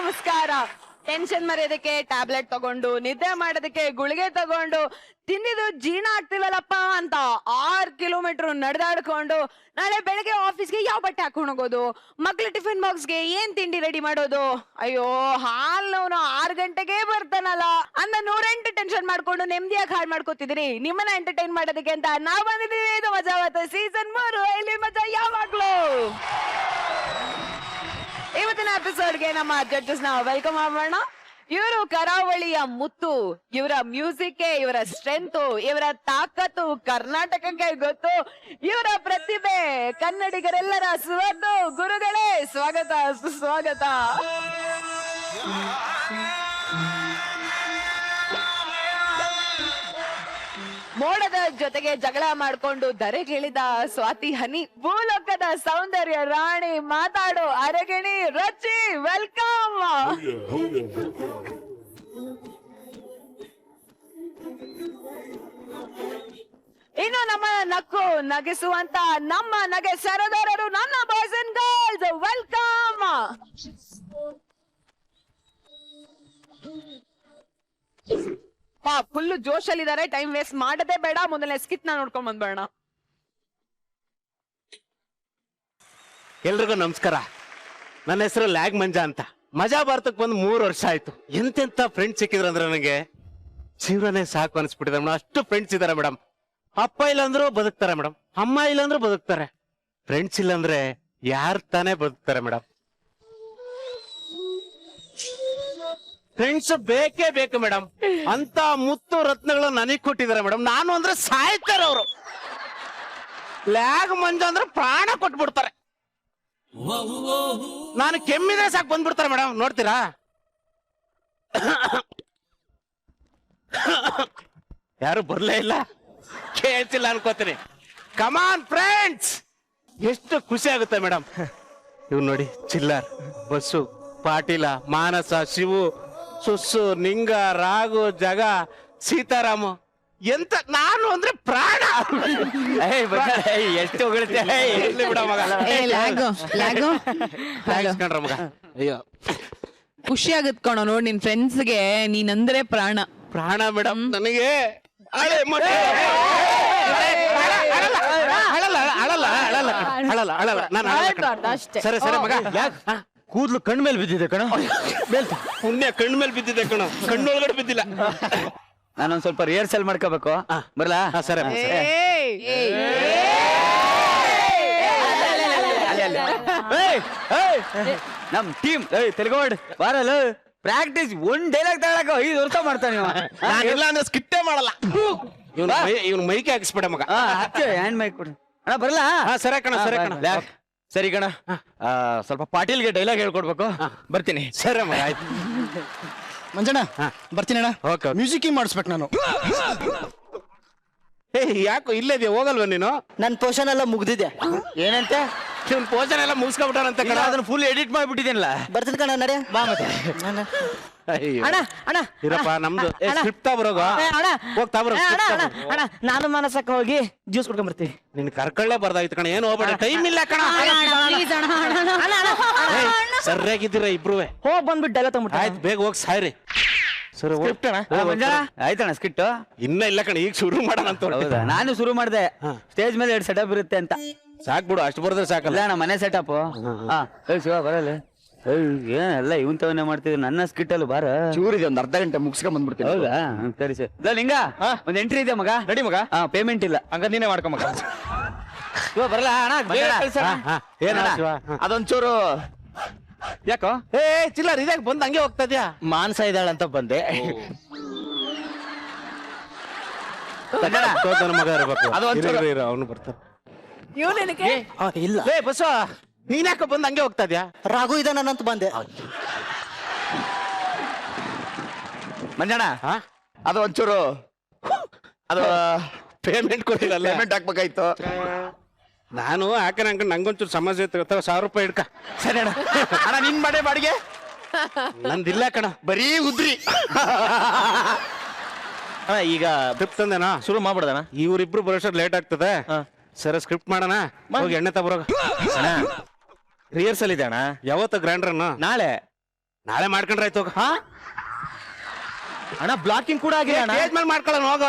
ನಮಸ್ಕಾರ. Tension ಮರೆಯೋದಕ್ಕೆ tablet ತಗೊಂಡು, ನಿದ್ದೆ ಮಾಡೋದಕ್ಕೆ ಗುಳಿಗೆ ತಗೊಂಡು, ತಿಂದಿದ್ದು ಜೀರ್ಣ ಆಗ್ತಿಲ್ಲಪ್ಪ ಅಂತ 6 ಕಿಲೋಮೀಟರ್ ನಡೆದಾಡ್ಕೊಂಡು, ನಾಳೆ ಬೆಳಗ್ಗೆ ಆಫೀಸ್ಗೆ ಯಾವ ಬಟ್ಟೆ ಹಾಕೊಂಡು ಹೋಗೋದು, ಮಕ್ಳ ಟಿಫಿನ್ ಬಾಕ್ಸ್ಗೆ ಏನ್ ತಿಂಡಿ ರೆಡಿ ಮಾಡೋದು, ಅಯ್ಯೋ ಹಾಲ್ನವನು 6 ಗಂಟೆಗೆ ಬರ್ತಾನಲ್ಲ ಅಂದ 108 ಟೆನ್ಷನ್ ಮಾಡ್ಕೊಂಡು ನೆಮ್ಮದಿಯಾಗಿ ಹಾಳು ಮಾಡ್ಕೋತಿದ್ರಿ. ನಿಮ್ಮನ್ನ ಎಂಟರ್ಟೈನ್ ಮಾಡೋದಕ್ಕೆ ಅಂತ ನಾವ್ ಬಂದಿದೀವಿ. ಇದು ಮಜಾವತ್ತು ಸೀಸನ್ 3. ಇಲ್ಲಿ ಮಜಾ ಯಾವಾಗ್ಲೂ. ಇವತ್ತಿನ ಎಪಿಸೋಡ್ಗೆ ನಮ್ಮ ಜಡ್ಜಸ್ ನ ವೆಲ್ಕಮ್ ಮಾಡೋಣ. ಇವರು ಕರಾವಳಿಯ ಮುತ್ತು, ಇವರ ಮ್ಯೂಸಿಕ್, ಇವರ ಸ್ಟ್ರೆಂತ್, ಇವರ ತಾಕತ್ತು ಕರ್ನಾಟಕಕ್ಕೆ ಗೊತ್ತು, ಇವರ ಪ್ರತಿಭೆ ಕನ್ನಡಿಗರೆಲ್ಲರ ಸ್ವತ್ತು. ಗುರುಗಳೇ ಸ್ವಾಗತ, ಸುಸ್ವಾಗತ. ಮೋಡದ ಜೊತೆಗೆ ಜಗಳ ಮಾಡ್ಕೊಂಡು ಧರೆಗಿಳಿದ ಸ್ವಾತಿ ಹನಿ, ಭೂಲೋಕದ ಸೌಂದರ್ಯ ರಾಣಿ, ಮಾತಾಡೋ ಅರಗಿಣಿ ರಚಿ. ವೆಲ್ಕಮ್. ಇನ್ನು ನಮ್ಮ ನಕ್ಕು ನಗಿಸುವಂತ ನಮ್ಮ ನಗೆ ಸರದಾರರು, ನನ್ನ boys and girls. Welcome. Full ಜೋಶಲ್ಲಿ ಇದಾರೆ. ಟೈಮ್ ವೇಸ್ಟ್ ಮಾಡದೆ ಬೇಡ, ಮೊದಲನೇ ಸ್ಕಿಟ್ ನ ನೋಡ್ಕೊಂಡ್ ಬಂದ್ಬೇಡ. ಎಲ್ರಿಗೂ ನಮಸ್ಕಾರ. ನನ್ನ ಹೆಸರು ಲ್ಯಾಗ್ ಮಂಜಾ ಅಂತ. ಮಜಾ ಭಾರತಕ್ಕೆ ಬಂದು 3 ವರ್ಷ ಆಯ್ತು. ಎಂತೆಂತ ಫ್ರೆಂಡ್ಸ್ ಸಿಕ್ಕಿದ್ರು ಅಂದ್ರೆ ನನಗೆ ಜೀವನನೇ ಸಾಕು ಅನ್ಸ್ಬಿಟ್ಟಿದೆ ಮೇಡಮ್. ಅಷ್ಟು ಫ್ರೆಂಡ್ಸ್ ಇದಾರೆ ಮೇಡಮ್. ಅಪ್ಪ ಇಲ್ಲಾಂದ್ರೂ ಬದುಕ್ತಾರೆ ಮೇಡಮ್, ಅಮ್ಮ ಇಲ್ಲಾಂದ್ರೂ ಬದುಕ್ತಾರೆ. ಫ್ರೆಂಡ್ಸ್ ಇಲ್ಲಾಂದ್ರೆ ಯಾರು ತಾನೇ ಬದುಕ್ತಾರೆ ಮೇಡಮ್. ಫ್ರೆಂಡ್ಸ್ ಬೇಕೇ ಬೇಕು ಮೇಡಮ್. ಅಂತ ಮುತ್ತು ರತ್ನಗಳು ನನಗ್ ಕೊಟ್ಟಿದ್ದಾರೆ ಮೇಡಮ್. ನಾನು ಅಂದ್ರೆ ಸಾಯ್ತಾರೆ ಅವರು. ಲ್ಯಾಗ್ ಮಂಜ ಅಂದ್ರೆ ಪ್ರಾಣ ಕೊಟ್ಬಿಡ್ತಾರೆ. ನಾನು ಕೆಮ್ಮಿದ್ರೆ ಸಾಕು ಬಂದ್ಬಿಡ್ತಾರೆ ಮೇಡಮ್. ನೋಡ್ತೀರಾ? ಯಾರು ಬರ್ಲೇ ಇಲ್ಲ, ಕೇಳ್ತಿಲ್ಲ ಅನ್ಕೋತೀನಿ. ಕಮಾನ್ ಫ್ರೆಂಡ್ಸ್, ಎಷ್ಟು ಖುಷಿ ಆಗುತ್ತೆ ಮೇಡಮ್. ಇವ್ ನೋಡಿ, ಚಿಲ್ಲರ್, ಬಸ್ಸು, ಪಾಟೀಲ, ಮಾನಸ, ಶಿವು, ಸುಸ್ಸು, ನಿಂಗ, ರಾಘು, ಜಗ, ಸೀತಾರಾಮ, ಎಂತ ನಾನು ಅಂದ್ರೆ ಪ್ರಾಣ. ಎಷ್ಟು ಹೊಗಳ್ತೆ ಬಿಡ ಮಗ. ಮಗ ಅಯ್ಯೋ ಖುಷಿ ಆಗತ್ ಕಣೋ ನೋಡಿ, ನಿನ್ ಫ್ರೆಂಡ್ಸ್ಗೆ ನೀನಂದ್ರೆ ಪ್ರಾಣ. ಪ್ರಾಣ ಮೇಡಮ್ ನನಗೆ. ಸರಿ ಸರಿ ಮಗ. ಕೂದ್ಲು ಕಣ್ ಮೇಲೆ ಬಿದ್ದಿದೆ ಕಣ. ಪುಣ್ಯ ಕಣ್ಣು ಮೇಲೆ ಬಿದ್ದಿದೆ ಕಣ, ಕಣ್ಣೊಳಗಡೆ ಬಿದ್ದಿಲ್ಲ. ನಾನೊಂದ್ ಸ್ವಲ್ಪ ರಿಹರ್ಸಲ್ ಮಾಡ್ಕೋಬೇಕು. ಬರ್ಲಾ? ಸರಿ. ನಮ್ ಟೀಮ್ ತೆಲುಗೋಡ್ ಬಾರಲ್ಲ. ಪ್ರಾಕ್ಟೀಸ್ ಒಂದ್ ಡೈಲಾಗ್ ತಗೊಳಕ 5 ವರ್ಷ ಮಾಡ್ತಾನೆ. ನಾನೆಲ್ಲ ಅಂದ್ರೆ ಸ್ಕಿಟ್ಟೇ ಮಾಡಲ್ಲ. ಇವ್ನು ಮೈಕೆ ಹಾಕಿಸ್ಬೇಡ ಮಗ. ಹ್ಯಾಂಡ್ ಮೈಕ್ ಕೊಡು ಅಣ್ಣ. ಬರ್ಲಾ? ಸರಿ ಕಣ, ಸರಿ ಕಣ. ಸರಿ ಕಣ. ಸ್ವಲ್ಪ ಪಾಟೀಲ್ಗೆ ಡೈಲಾಗ್ ಹೇಳ್ಕೊಡ್ಬೇಕು. ಬರ್ತೀನಿ. ಸರಿ ಮಗ, ಆಯ್ತು. ಮಂಜಣ್ಣ ಬರ್ತೀನಿ ಅಣ್ಣ. ಓಕೆ. ಮ್ಯೂಸಿಕ್ ಮಾಡಿಸ್ಬೇಕು ನಾನು. ಯಾಕೋ ಇಲ್ಲದೆ ಹೋಗಲ್ವ ನೀನು? ನನ್ ಪೋಷನ್ ಎಲ್ಲ ಮುಗ್ದಿದೆ. ಏನಂತೆ? ಇವ್ನ ಪೋಷನ್ ಎಲ್ಲ ಮುಗಿಸ್ಕೊಬಿಟ್ಟಾನಂತ ಕಣ. ಅದನ್ನ ಫುಲ್ ಎಡಿಟ್ ಮಾಡ್ಬಿಟ್ಟಿದ್ದೀನಲ್ಲ. ಬರ್ತೀನಿ ಕಣ, ನಡೆ ಬಾ. ಮತ್ತೆ ಅಣ್ಣ ಅಣ್ಣ ಇರಪ್ಪ, ನಮ್ದು ಸ್ಕ್ರಿಪ್ಟ್ ಬರೋಗ ಹೋಗ್ತಾ ಬರೋ. ಅಣ್ಣ ನಾನು ಮಾನಸಕ್ಕ ಹೋಗಿ ಜ್ಯೂಸ್ ಕುಡ್ಕೊಂಡ್ ಬರ್ತೀವಿ. ನಿನ್ ಕರ್ಕೊಳ್ಳೇ ಬರ್ದಾಯ್ತು ಕಣ. ಏನು ಹೋಗ್ಬೇಡ, ಟೈಮ್ ಇಲ್ಲ ಕಣ. ಸರಿಯಾಗಿದ್ದೀರ ಇಬ್ರು. ಹೋಗ್ ಬಂದ್ಬಿಟ್ಟು ಡೈಲಾಗ್ ತಗೊಂಡ್ಬಿಟ್ಟು. ಆಯ್ತು, ಬೇಗ ಹೋಗಿ ಸಾಯ್ರಿ. ಸರಿ ಆಯ್ತಣ್ಣ ಸ್ಕಿಟ್. ಇನ್ನ ಇಲ್ಲ ಕಣ, ಈಗ ಶುರು ಮಾಡೋಣ ಅಂತ. ಹೌದಾ? ನಾನು ಶುರು ಮಾಡಿದೆ. ಸ್ಟೇಜ್ ಮೇಲೆ 2 ಸೆಟಪ್ ಇರುತ್ತೆ ಅಂತ. ಸಾಕ್ ಬಿಡು, ಅಷ್ಟು ಬರೋದ್ರೆ ಸಾಕಲ್ಲ. ಅಣ್ಣ ಮನೆ ಸೆಟಪ್. ಶಿವ ಬರಲ್ಲ. ಏನೆಲ್ಲ ಇವನ್ ತವನೇ ಮಾಡ್ತಿದ್ರು. ನನ್ನ ಸ್ಕಿಟ್ ಅಲ್ಲಿ ಬಾರ ಚೂರಿದೆ, ಒಂದ್ ಅರ್ಧ ಗಂಟೆ ಮುಗಿಸ್ಕೊಂಡ್ ಬಂದ್ಬಿಡ್ತೀನಿ. ಹೌದಾ? ಸರಿ ಸರಿ. ಲಿಂಗ ಒಂದ್ ಎಂಟ್ರಿ ಇದೆ ಮಗ. ರೆಡಿ ಮಗ? ಪೇಮೆಂಟ್ ಇಲ್ಲ, ಹಂಗ ನೀನೇ ಮಾಡ್ಕೊ ಮಗ. ಶಿವ ಬರಲ್ಲ ಅಣ್ಣ. ಅದೊಂಚೂರು ಯಾಕೋ ಚಿಲ್ಲರ್ ಇದಾಗ ಬಂದ್ ಹಂಗೆ ಹೋಗ್ತಾ ಇದ್ಯಾ? ಮಾನಸ ಇದ್ದಾಳಂತ ಬಂದೆ. ಮಗ ಇರ್ಬೇಕು. ಅವನು ಬರ್ತಾನೆ. ಇಲ್ಲ ಬಸ್ಸ, ನೀನ್ ಯಾಕೋ ಬಂದ್ ಹಂಗೆ ಹೋಗ್ತಾ ಇದ್ಯಾ? ರಾಘು ಇದಾನಂತ ಬಂದೆ. ಮಂಜಣ್ಣ ಅದು ಒಂಚೂರು ಅದು ಪೇಮೆಂಟ್ ಕೊಟ್ಟಿಲ್ಲ. ಪೇಮೆಂಟ್ ಹಾಕ್ಬೇಕಾಯ್ತು. ನಾನು ಹಾಕನ ಅನ್ಕೊಂಡು ನಂಗೊಂಚೂರು ಸಮಸ್ಯೆ ಇತ್ತು. 1000 ರೂಪಾಯಿ ಇಡ್ಕ. ಸರಿ ಅಣ್ಣ. ಅಣ್ಣ ನಿನ್ ಬಾಡೆ ಬಾಡಿಗೆ ನಂದಿಲ್ಲ ಕಣ, ಬರೀ ಉದ್ರಿ. ಈಗ ಸ್ಕ್ರಿಪ್ಟ್ ತಂದೇನಾ? ಶುರು ಮಾಡ್ಬಿಡದಣ್ಣ. ಇವ್ರಿಬ್ರು ಬರೋಷ್ಟು ಲೇಟ್ ಆಗ್ತದೆ. ಸರಿ, ಸ್ಕ್ರಿಪ್ಟ್ ಮಾಡೋಣ. ಹೋಗಿ ಎಣ್ಣೆ ತಬರೋಗ. ರಿಹರ್ಸಲ್ ಇದೆ ಅಣ್ಣ. ಯಾವತ್ತ ಗ್ರ್ಯಾಂಡ್ರನ್ನ? ನಾಳೆ. ನಾಳೆ ಮಾಡ್ಕೊಂಡ್ರಾಯ್ತು ಹೋಗ. ಅಣ್ಣ ಬ್ಲಾಕಿಂಗ್ ಕೂಡ ಆಗಿದೆ ಅಣ್ಣ. ಸ್ಟೇಜ್ ಮೇಲೆ ಮಾಡ್ಕೊಳ್ಳೋಣ ಹೋಗ.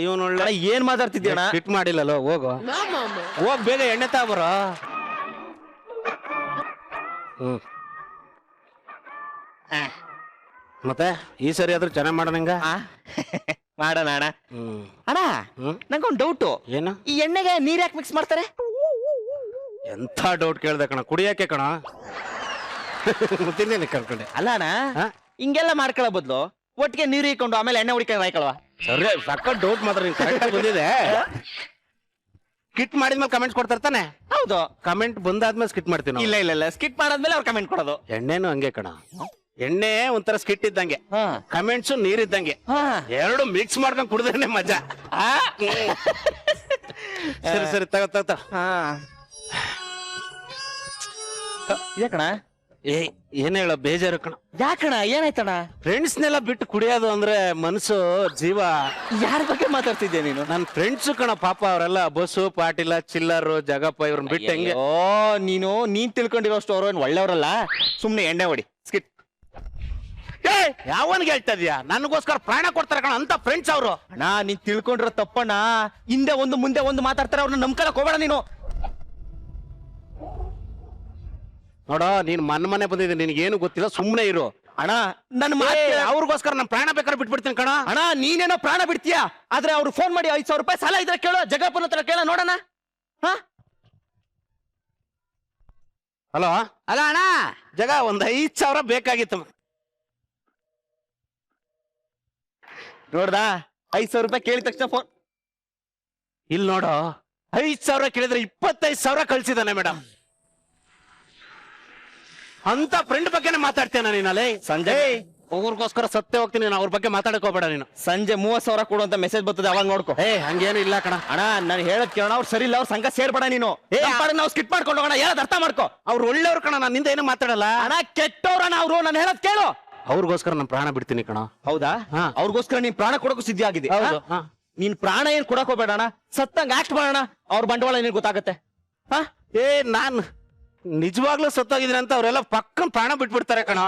ಇವನು ಒಳ್ಳೆ ಅಣ್ಣ ಏನ್ ಮಾತಾಡ್ತಿದ್ಯ ಅಣ್ಣ? ಫಿಟ್ ಮಾಡಿಲ್ಲಲ್ಲ, ಹೋಗು ಹೋಗ್ ಬೇಗ ಎಣ್ಣೆ ತಗೊಬರೋ. ಮತ್ತೆ ಈ ಸರಿ ಆದ್ರೂ ಚೆನ್ನಾಗ್ ಮಾಡೋಣ ಹಿಂಗ. ಮಾಡೋಣ ಅಣ್ಣ. ಅಣ್ಣ ನಂಗೊಂದು ಡೌಟು, ಏನು ಈ ಎಣ್ಣೆಗೆ ನೀರ್ ಯಾಕೆ ಮಿಕ್ಸ್ ಮಾಡ್ತಾರೆ? ಎಂಥ ಡೌಟ್ ಕೇಳ್ದೆ ಕಣ, ಕುಡಿಯಾಕೆ ಕಣ. ಮುತ್ತಿನೇನೆ ಕರ್ಕೊಂಡೆ. ಅಲ್ಲ ಅಣ್ಣ, ಹಿಂಗೆಲ್ಲ ಮಾಡ್ಕೊಳ್ಳೋ ಬದ್ಲು ಒಟ್ಟಿಗೆ ನೀರು ಇಕ್ಕೊಂಡು ಆಮೇಲೆ ಎಣ್ಣೆ ಹುಡಿಕೊಂಡು ಹಾಯ್ಕೊಳ್ವಾ? ಸರಿ ಸಕ್ಕತ್ ಡೌಟ್ ಮಾತ್ರ ನೀನ್ ಕರೆಕ್ಟ್ ಬಂದಿದೆ. ಸ್ಕಿಟ್ ಮಾಡಿದ್ಮೇಲೆ ಕಮೆಂಟ್ಸ್ ಕೊಡ್ತಾರೆ ತಾನೆ? ಹೌದು. ಕಮೆಂಟ್ ಬಂದಾದ್ಮೇಲೆ ಸ್ಕಿಟ್ ಮಾಡ್ತೀವಿ ನಾವು. ಇಲ್ಲ ಸ್ಕಿಟ್ ಮಾಡಾದ್ಮೇಲೆ ಅವ್ರು ಕಮೆಂಟ್ ಕೊಡೋದು. ಎಣ್ಣೆನು ಹಂಗೆ ಕಣ, ಎಣ್ಣೆ ಒಂಥರ ಸ್ಕಿಟ್ ಇದ್ದಂಗೆ, ಕಮೆಂಟ್ಸ್ ನೀರಿದ್ದಂಗೆ, ಎರಡು ಮಿಕ್ಸ್ ಮಾಡ್ಕೊಂಡ್ ಕುಡಿದ್ರೆ ಮಜಾ. ಸರಿ ತಗೋ. ಯಾಕಣ ಏನ್ ಹೇಳೋ ಬೇಜಾರು ಕಣ. ಯಾಕಣ ಏನಾಯ್ತಣ? ಫ್ರೆಂಡ್ಸ್ನೆಲ್ಲ ಬಿಟ್ಟು ಕುಡಿಯೋದು ಅಂದ್ರೆ ಮನಸ್ಸು ಜೀವ. ಯಾರ ಬಗ್ಗೆ ಮಾತಾಡ್ತಿದ್ಯಾ ನೀನು? ನನ್ ಫ್ರೆಂಡ್ಸ್ ಕಣ ಪಾಪ, ಅವರೆಲ್ಲ ಬಸ್ಸು ಪಾಟೀಲ ಚಿಲ್ಲರು ಜಗಪ್ಪ ಇವ್ರನ್ನ ಬಿಟ್ಟು ಹೆಂಗೆ. ನೀನ್ ತಿಳ್ಕೊಂಡಿರೋಷ್ಟು ಅವ್ರು ಏನ್ ಒಳ್ಳೆಯವ್ರಲ್ಲ. ಸುಮ್ನೆ ಎಣ್ಣೆ ಹೊಡಿ, ಸ್ಕಿಟ್. ಯಾವನ್ಗೆ ಹೇಳ್ತಾ ಇದೀಯಾ? ನನಗೋಸ್ಕರ ಪ್ರಾಣ ಕೊಡ್ತಾರೆ ಕಣ ಅಂತ ಫ್ರೆಂಡ್ಸ್ ಅವರು. ಅಣ್ಣ ನೀನ್ ತಿಳ್ಕೊಂಡಿರೋ ತಪ್ಪಣ್ಣ. ಹಿಂದೆ ಒಂದು ಮುಂದೆ ಒಂದು ಮಾತಾಡ್ತಾರೆ, ಅವ್ರನ್ನ ನಂಬ್ಕೊಳಕ್ ಹೋಗ್ಬೇಡ ನೀನು. ನೋಡೋ, ನೀನ್ ಮನೆ ಬಂದಿದ್ದೀನಿ, ನಿನ್ಗೇನು ಗೊತ್ತಿಲ್ಲ, ಸುಮ್ನೆ ಇರು. ಅಣ್ಣ ನನ್ನ ಅವ್ರಿಗೋಸ್ಕರ ನನ್ ಪ್ರಾಣ ಬೇಕಾದ್ರೆ ಬಿಟ್ಬಿಡ್ತೀನಿ ಕಣ. ಅಣ್ಣ ನೀನೇನೋ ಪ್ರಾಣ ಬಿಡ್ತೀಯಾ, ಆದ್ರೆ ಅವ್ರು ಫೋನ್ ಮಾಡಿ 5,000 ರೂಪಾಯಿ ಸಾಲ ಇದ್ರೆ ಕೇಳೋ, ಜಗಪ್ಪನ ಹತ್ರ ಕೇಳ ನೋಡೋಣ. ಹಲೋ, ಅಲ್ಲ ಅಣ್ಣ, ಜಗ ಒಂದ್ 5,000 ಬೇಕಾಗಿತ್ತು. ನೋಡ್ದಾ, 5,000 ರೂಪಾಯಿ ಕೇಳಿದ ತಕ್ಷಣ ಫೋನ್. ಇಲ್ಲಿ ನೋಡು, 5,000 ಕೇಳಿದ್ರೆ 25,000 ಕಳ್ಸಿದಾನೆ ಮೇಡಮ್. ಅಂತ ಫ್ರೆಂಡ್ ಬಗ್ಗೆನೇ ಮಾತಾಡ್ತೇನೆ ನೀನಲ್ಲಿ. ಸಂಜೆ ಅವ್ರಿಗೋಸ್ಕರ ಸತ್ತೇ ಹೋಗ್ತೀನಿ, ನಾನು ಅವ್ರ ಬಗ್ಗೆ ಮಾತಾಡಕ್ ಹೋಗ್ಬೇಡ ನೀನು. ಸಂಜೆ 30,000 ಕೊಡುವಂತ ಮೆಸೇಜ್ ಬರ್ತದೆ, ಅವಾಗ ನೋಡ್ಕೊ. ಹಂಗೇನು ಇಲ್ಲ ಕಣ. ಅಣ್ಣ ನಾನು ಹೇಳದ್ ಕೇಳೋಣ, ಅವ್ರು ಸರಿ ಇಲ್ಲ, ಅವ್ರ ಸಂಘ ಸೇರ್ಬೇಡ ನೀನು. ನಾವು ಸ್ಕಿಟ್ ಮಾಡ್ಕೊಂಡು ಹೋಗೋಣ, ಹೇಳದ್ ಅರ್ಥ ಮಾಡ್ಕೊ. ಅವ್ರು ಒಳ್ಳೆಯವ್ರು ಕಣ, ನಾನು ನಿಂದ ಏನು ಮಾತಾಡಲ್ಲ. ಅಣ್ಣ ಕೆಟ್ಟವ್ರಣ್ಣ ಅವ್ರು, ನಾನು ಹೇಳದ್ ಕೇಳು. ಅವ್ರಿಗೋಸ್ಕರ ನಾನು ಪ್ರಾಣ ಬಿಡ್ತೀನಿ ಕಣ. ಹೌದಾ? ಅವ್ರಿಗೋಸ್ಕರ ನೀನ್ ಪ್ರಾಣ ಕೊಡೋಕು ಸಿದ್ಧ ಆಗಿದೆ. ನೀನ್ ಪ್ರಾಣ ಏನ್ ಕೊಡಕ್ ಹೋಗ್ಬೇಡ ಅಣ್ಣ, ಸತ್ತಂಗ್ ಆಕ್ಟ್ ಮಾಡೋಣ, ಅವ್ರ ಬಂಡವಾಳ ನಿನ್ ಗೊತ್ತಾಗತ್ತೆ. ನಾನ್ ನಿಜವಾಗ್ಲೂ ಸತ್ತೋಗಿದ್ದೀನಿ ಅಂತ ಅವರೆಲ್ಲ ಪಕ್ಕನ್ ಪ್ರಾಣ ಬಿಟ್ಬಿಡ್ತಾರೆ ಕಣ.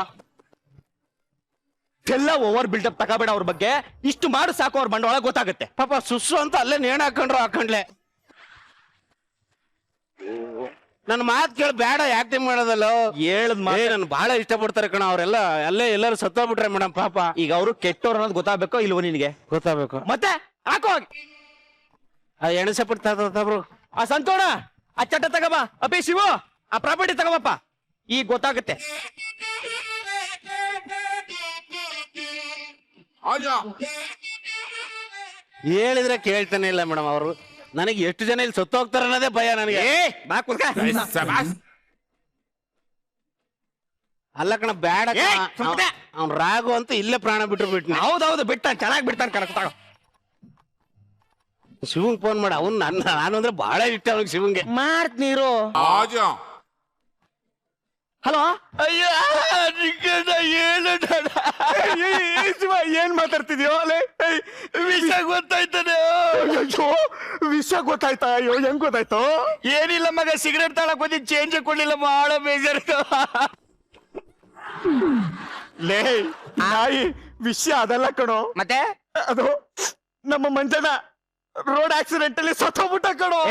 ಎಲ್ಲ ಓವರ್ ಬಿಲ್ಡಪ್ ತಗೋಬೇಡ ಅವ್ರ ಬಗ್ಗೆ, ಇಷ್ಟು ಮಾಡು ಸಾಕು, ಅವ್ರ ಬಂಡವಾಳ ಗೊತ್ತಾಗುತ್ತೆ. ಪಾಪ ಸುಸ್ಸು ಅಂತ ಅಲ್ಲೇ ನೇಣ ಹಾಕೊಂಡ್ಲೆ. ನನ್ ಮಾತ್ ಕೇಳಿ ಬೇಡ ಆಕ್ಟಿಂಗ್ ಮಾಡೋದಲ್ಲ. ಹೇಳದ್ ನನ್ ಬಹಳ ಇಷ್ಟಪಡ್ತಾರೆ ಕಣ ಅವರೆಲ್ಲ. ಅಲ್ಲೇ ಎಲ್ಲರೂ ಸತ್ತೋಗ್ಬಿಟ್ರೆ ಮೇಡಮ್ ಪಾಪ. ಈಗ ಅವರು ಕೆಟ್ಟವ್ರು ಅನ್ನೋದು ಗೊತ್ತಾಗಬೇಕೋ ಇಲ್ವೋ ನಿನಗೆ? ಗೊತ್ತಾಗಬೇಕು. ಮತ್ತೆ ಹಾಕೋ ಎಣಸೆ ಪಡ್ತಾಬ್ರು. ಆ ಸಂತೋಣ ಆ ಚಟ್ಟ ತಗಬ. ಅಪ್ಪಿ ಶಿವು ಆ ಪ್ರಾಪರ್ಟಿ ತಗೋಬಪ್ಪ, ಈಗ ಗೊತ್ತಾಗುತ್ತೆ. ಹೇಳಿದ್ರೆ ಕೇಳ್ತಾನೆ ಇಲ್ಲ ಮೇಡಮ್ ಅವರು. ನನಗೆ ಎಷ್ಟು ಜನ ಇಲ್ಲಿ ಸತ್ತು ಹೋಗ್ತಾರ ಅನ್ನೋದೇ ಭಯ ನನಗೆ. ಅಲ್ಲ ಕಣ, ಬೇಡ. ಅವ್ನ್ ರಾಘು ಅಂತ ಇಲ್ಲೇ ಪ್ರಾಣ ಬಿಟ್ರು. ಹೌದೌದು, ಬಿಟ್ಟಾನ, ಚೆನ್ನಾಗಿ ಬಿಡ್ತಾನೆ. ಕರೆಕ್ಟ್ ತಗೋ. ಶಿವಂಗ್ ಫೋನ್ ಮಾಡಿ. ಅವ್ನು ನಾನು ಅಂದ್ರೆ ಬಹಳ ಇಷ್ಟ ಅವ್ನಿಗೆ, ಶಿವಂಗೆ. ಮಾಡ್ತೀರು. ಹಲೋ. ಅಯ್ಯೋ ಏನ್ ಮಾತಾಡ್ತಿದ್ಯೋ? ವಿಷ ಗೊತ್ತಾಯ್ತಾನೆ. ಅಯ್ಯೋ ವಿಷ ಗೊತ್ತಾಯ್ತಾ? ಅಯ್ಯೋ ಹೆಂಗ್ ಗೊತ್ತಾಯ್ತು? ಏನಿಲ್ಲ ಮಗ, ಸಿಗರೇಟ್ ತಗೊಳಕ್ ಹೋಗಿ ಚೇಂಜ್ ಕೊಡ್ಲಿಲ್ಲ, ಬಹಳ ಬೇಜಾರು. ಲೇ ನಾಯಿ, ವಿಷಯ ಅದಲ್ಲ ಕಣೋ. ಮತ್ತೆ ಅದು ನಮ್ಮ ಮಂಜನ ರೋಡ್ ಆಕ್ಸಿಡೆಂಟ್ ಅಲ್ಲಿ ಸತ್ತೋಗ್ಬಿಟ್ಟ ಕಣೋ.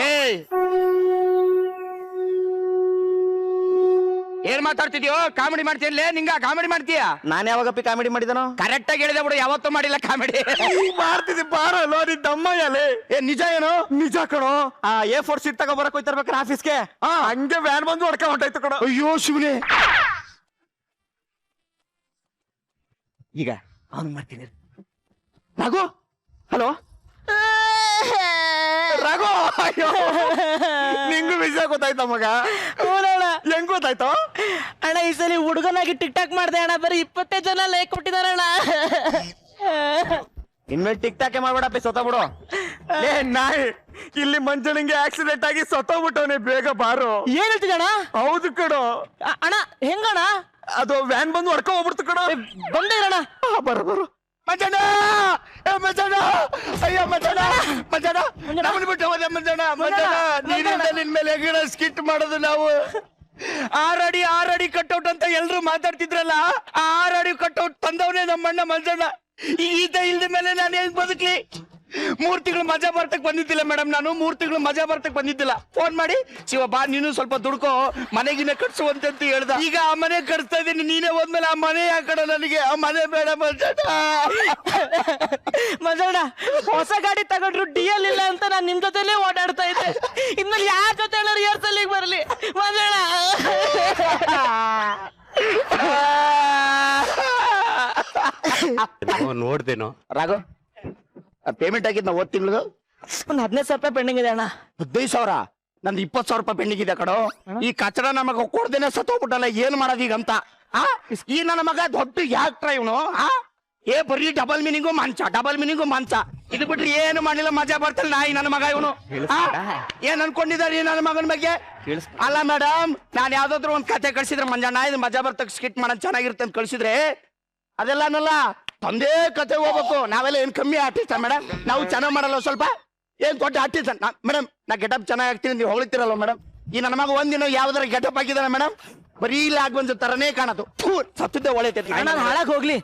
ಏನ್ ಮಾತಾಡ್ತಿದ್ಯೋ? ಕಾಮಿಡಿ ಮಾಡ್ತೀಯಲ್ಲೇ? ನಿಂಗ ಕಾಮಿಡಿ ಮಾಡ್ತೀಯ? ನಾನ್ ಯಾವಾಗಪ್ಪಿ ಕಾಮಿಡಿ ಮಾಡಿದನೋ? ಕರೆಕ್ಟ್ ಆಗಿ ಹೇಳಿದೆ ಬಿಡು, ಯಾವತ್ತೂ ಮಾಡಿಲ್ಲ ಕಾಮಿಡಿ. ಮಾಡ್ತಿದ್ದಿ ಬಾರಲ್ಲೋ ನಿನ್ ದಮ್ಮಯ್ಯಲೇ. ನಿಜ ಏನೋ? ನಿಜ ಕಣೋ. ಆ A4 ಸೀಟ್ ತಗೋ ಬರಕ್ ಹೋಯ್ತಿರ್ಬೇಕ್ರ ಆಫೀಸ್ಗೆ, ಹಂಗೆ ವ್ಯಾನ್ ಬಂದು ಹೊಡ್ಕ ಹೊಂಟಾಯ್ತು ಕಣೋ. ಅಯ್ಯೋ ಶಿವನೇ. ಈಗ ಅವನ್ ಮಾಡ್ತೀನಿ. ರಾಘು, ಹಲೋ ರಾಘು. ಅಯ್ಯೋ ನಿಂಗೂ ವಿಷಯ ಗೊತ್ತಾಯ್ತ ಮಗ? ಹೆಂಗ್ ಗೊತ್ತಾಯ್ತು ಅಣ್ಣ? ಈ ಸಲ ಹುಡುಗನಾಗಿ ಟಿಕ್ ಟಾಕ್ ಮಾಡ್ದೆ ಅಣ್ಣ, ಬರೀ 25 ಜನ ಲೈಕ್ ಕೊಟ್ಟಿದಾರಣ್ಣ. ಇನ್ಮೇಲೆ ಟಿಕ್ ಟಾಕೆ ಮಾಡ್ಬೇಡಪ್ಪ, ಸೊತ್ತಬಿಡು. ಏ ನಾಯಿ, ಇಲ್ಲಿ ಮಂಜನಿಗೆ ಆಕ್ಸಿಡೆಂಟ್ ಆಗಿ ಸತ್ತೋಗ್ಬಿಟ್ಟವನೇ, ಬೇಗ ಬಾರು. ಏನ್ ಹೇಳ್ತಿದ್ದಣ್ಣ? ಹೌದು ಕಣೋ. ಅಣ್ಣ ಹೆಂಗಣ್ಣ? ಅದು ವ್ಯಾನ್ ಬಂದು ಹೊಡ್ಕೊ ಹೋಗ್ಬಿಡ್ತು ಕಣೋ. ಬಂದೇ ಇರೋಣ. ಬರೋ ಮಂಜಣ್ಣ, ಮಂಜಣ್ಣ, ಅಯ್ಯೋ ಮಂಜಣ್ಣ, ಮಂಜಣ್ಣ ನಮ್ಮನ್ ಬಿಟ್ಟು ಹೋದೆ ಮಂಜಣ್ಣ. ಮಂಜಣ್ಣ ನೀರಿಂದ ನಿನ್ ಮೇಲೆ ಹೆಂಗಣ ಸ್ಕಿಟ್ ಮಾಡೋದು ನಾವು? 6 ಅಡಿ ಕಟ್ಔಟ್ ಅಂತ ಎಲ್ರು ಮಾತಾಡ್ತಿದ್ರಲ್ಲ, 6 ಅಡಿ ಕಟ್ಔಟ್ ತಂದವನೇ ನಮ್ಮಣ್ಣ ಮಂಜಣ್ಣ. ಈತ ಇಲ್ದ ಮೇಲೆ ನಾನು ಹೆಂಗ್ ಬದುಕ್ಲಿ? 3 ತಿಂಗಳು ಮಜಾ ಬರ್ತಕ್ ಬಂದಿದ್ದಿಲ್ಲ ಮೇಡಮ್, ನಾನು 3 ತಿಂಗಳು ಮಜಾ ಬರ್ತಕ್ ಬಂದಿದ್ದಿಲ್ಲ. ಫೋನ್ ಮಾಡಿ ಶಿವ ಬಾ ನೀನು ಸ್ವಲ್ಪ ದುಡ್ಕೋ ಮನೆಗಿನ ಕಟ್ಸುವಂತ ಹೇಳ್ದ. ಈಗ ಆ ಮನೆ ಕಟ್ಸ್ತಾ ಇದ್ದೀನಿ, ನೀನೇ ಹೋದ್ಮೇಲೆ ಆ ಮನೆ ಯಾಕಡ ನನಗೆ? ಆ ಮನೆ ಬೇಡ ಮಂಜಣ್ಣ. ಮಂಜಣ್ಣ ಹೊಸ ಗಾಡಿ ತಗೊಂಡ್ರು DL ಇಲ್ಲ ಅಂತ ನಾನ್ ನಿಮ್ ಜೊತೆಲೇ ಓಡಾಡ್ತಾ ಇದ್ದೆ. ಇನ್ಮೇಲೆ ಯಾರ ಜೊತೆ ಹೇಳೋರು ಏರ್ಸಲ್ಲಿಗೆ ಬರ್ಲಿ ಮಂಜಣ್ಣ. ನೋಡ್ದೇನೋ ರಾಘು, ಪೇಮೆಂಟ್ ಆಗಿದ್ ನಾವು 1 ತಿಂಗಳು ಒಂದ್ 15,000 ರೂಪಾಯಿ ಪೆಂಡಿಂಗ್ ಇದೆ ಅಣ್ಣ. 15,000? ನಂದು 20,000 ರೂಪಾಯಿ ಪೆಂಡಿಂಗ್ ಇದೆ ಕಣೋ. ಈ ಕಚಡ ನಮಗ ಕೊಡ್ದೇನೆ ಸತ್ತೋಗ್ಬಿಟ್ಟಲ್ಲ, ಏನ್ ಮಾಡೋದೀಗ ಅಂತ. ಈ ನನ್ನ ಮಗ ದೊಡ್ಡ ಯಾಕ್ಟ್ರ ಇವನು. ಬರೀ ಡಬಲ್ ಮೀನಿಂಗು ಮಂಚ ಇದು ಬಿಟ್ರಿ ಏನು ಮಾಡಿಲ್ಲ, ಮಜಾ ಬರ್ತಲ್ಲ ನಾಯಿ ನನ್ನ ಮಗ ಇವನು. ಏನ್ ಅನ್ಕೊಂಡಿದಾರಿ ನನ್ನ ಮಗನ ಬಗ್ಗೆ? ಅಲ್ಲ ಮೇಡಮ್, ನಾನ್ ಯಾವ್ದಾದ್ರು ಒಂದ್ ಕತೆ ಕಳ್ಸಿದ್ರೆ ಮಂಜಣ್ಣ ಇದು ಮಜಾ ಬರ್ತಕ್ ಸ್ಕಿಟ್ ಮಾಡೋದ್ ಚೆನ್ನಾಗಿರುತ್ತೆ ಅಂತ ಕಳ್ಸಿದ್ರೆ ಅದೆಲ್ಲ ಅನ್ನಲ್ಲ, ತಂದೆ ಕತೆ ಹೋಗ್ಬೇಕು. ನಾವೆಲ್ಲ ಏನ್ ಕಮ್ಮಿ ಆರ್ಟಿಸ್ಟ್ ಮೇಡಮ್? ನಾವು ಚೆನ್ನಾಗ್ ಮಾಡಲ್ಲ ಸ್ವಲ್ಪ? ಏನ್ ದೊಡ್ಡ ಆರ್ಟಿಸ್ಟ್ ಮೇಡಮ್? ನಾ ಗೆಟಪ್ ಚೆನ್ನಾಗಿ ಆಗ್ತೀನಿ ನೀವು ಹೊಗಳಿತೀರಲ್ವ ಮೇಡಮ್? ಈ ನನ್ನ ಮಗ ಒಂದಿನ ಯಾವ್ದಾರ ಗೆಟಪ್ ಆಗಿದಾನ ಮೇಡಮ್? ಬರೀ ಇಲ್ಲ ಬಂದ ತರನೇ ಕಾಣದು. ಸತ್ತಿದ್ದೆ ಒಳ್ಳೆತೈತಿ. ನಾನು ಹಾಳಾಗ್ ಹೋಗ್ಲಿ,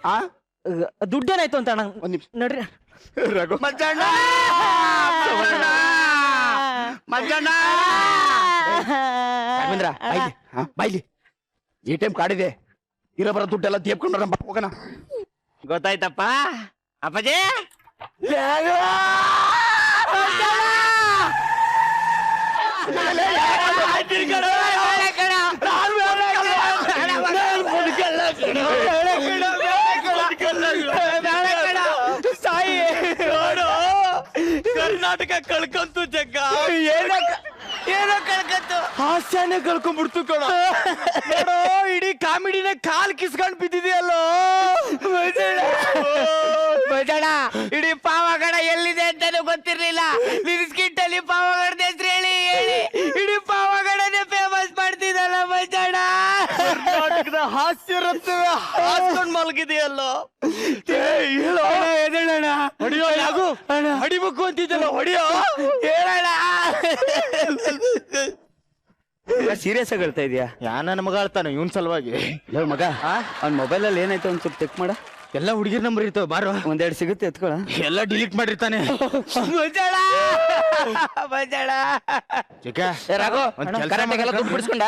ದುಡ್ಡೇನಾಯ್ತು ಅಂತ ಅಣ್ಣ. ಒಂದ್ ನಿಮಿಷ ನೋಡ್ರಿ ರಘು. ಮಂಜಣ್ಣ ರಾಘವೇಂದ್ರ, ಬಾಯ್ಲಿ ATM ಕಾರ್ಡ್ ಇದೆ, ಇರೋಬರ ದುಡ್ಡೆಲ್ಲ ದೇಬ್ಕೊಂಡು ಹೋಗೋಣ. ಗೊತ್ತಾಯ್ತಪ್ಪ ಅಪ್ಪಾಜಿ. ಸಾಯಿ ಕರ್ನಾಟಕ ಕಳ್ಕೊಂತು ಜಗ್ಗ. ಏನೋ ಕಳ್ಕಂತು, ಹಾಸ್ಯನೇ ಕಳ್ಕೊಂಡ್ಬಿಡ್ತು ಕಣ. ನೋಡೋ ಇಡೀ ಕಾಮಿಡಿನ ಕಾಲ್ ಕಿಸ್ಕೊಂಡ್ ಬಿದ್ದಿದೆಯಲ್ಲೋ ಮಜಣ. ಇಡೀ ಪಾವಗಡ ಎಲ್ಲಿದೆ ಅಂತಾನು ಗೊತ್ತಿರ್ಲಿಲ್ಲ. ನಿನ್ ಸ್ಕಿಟ್ ಅಲ್ಲಿ ಪಾವಗಡದ ಹೆಸರು ಹೇಳಿ ಇಡೀ ಪಾವಗಡನೇ ಫೇಮಸ್ ಮಾಡ್ತಿದ್ದಲ್ಲ ಮಜಣ. ಕರ್ನಾಟಕದ ಹಾಸ್ಯ ರತ್ನ ಹಾಸ್ಕೊಂಡ್ ಮಲಗಿದೆಯಲ್ಲೋ. ಹೇಳೋಣ ಹೊಡಿಯೋ, ಯಾಗು ಹೊಡಿಬೇಕು ಅಂತಿದ್ದಲ್ಲ, ಹೊಡಿಯೋ ಹೇಳೋಣ. ಸೀರಿಯಸ್ ಆಗಿ ಹೇಳ್ತಾ ಇದೀಯಾ? ನನ್ನ ಮಗ ಹೇಳ್ತಾನೆ ಇವನ್ ಸಲುವಾಗಿ. ಮಗ ಅವ್ನ ಮೊಬೈಲ್ ಅಲ್ಲಿ ಏನಾಯ್ತು ಒಂದ್ ಸ್ವಲ್ಪ ಚೆಕ್ ಮಾಡ. ಎಲ್ಲ ಹುಡುಗಿರ್ ನಂಬರ್ ಇರ್ತಾವ, ಬಾರೋ 1-2 ಸಿಗುತ್ತೆ ಎತ್ಕೊಳ. ಎಲ್ಲ ಡಿಲೀಟ್ ಮಾಡಿರ್ತಾನೆ. ರಾಘು ಕರೆಕ್ಟಾಗೆಲ್ಲ ದುಡ್ಡು ಬಿಡಿಸ್ಕೊಂಡ?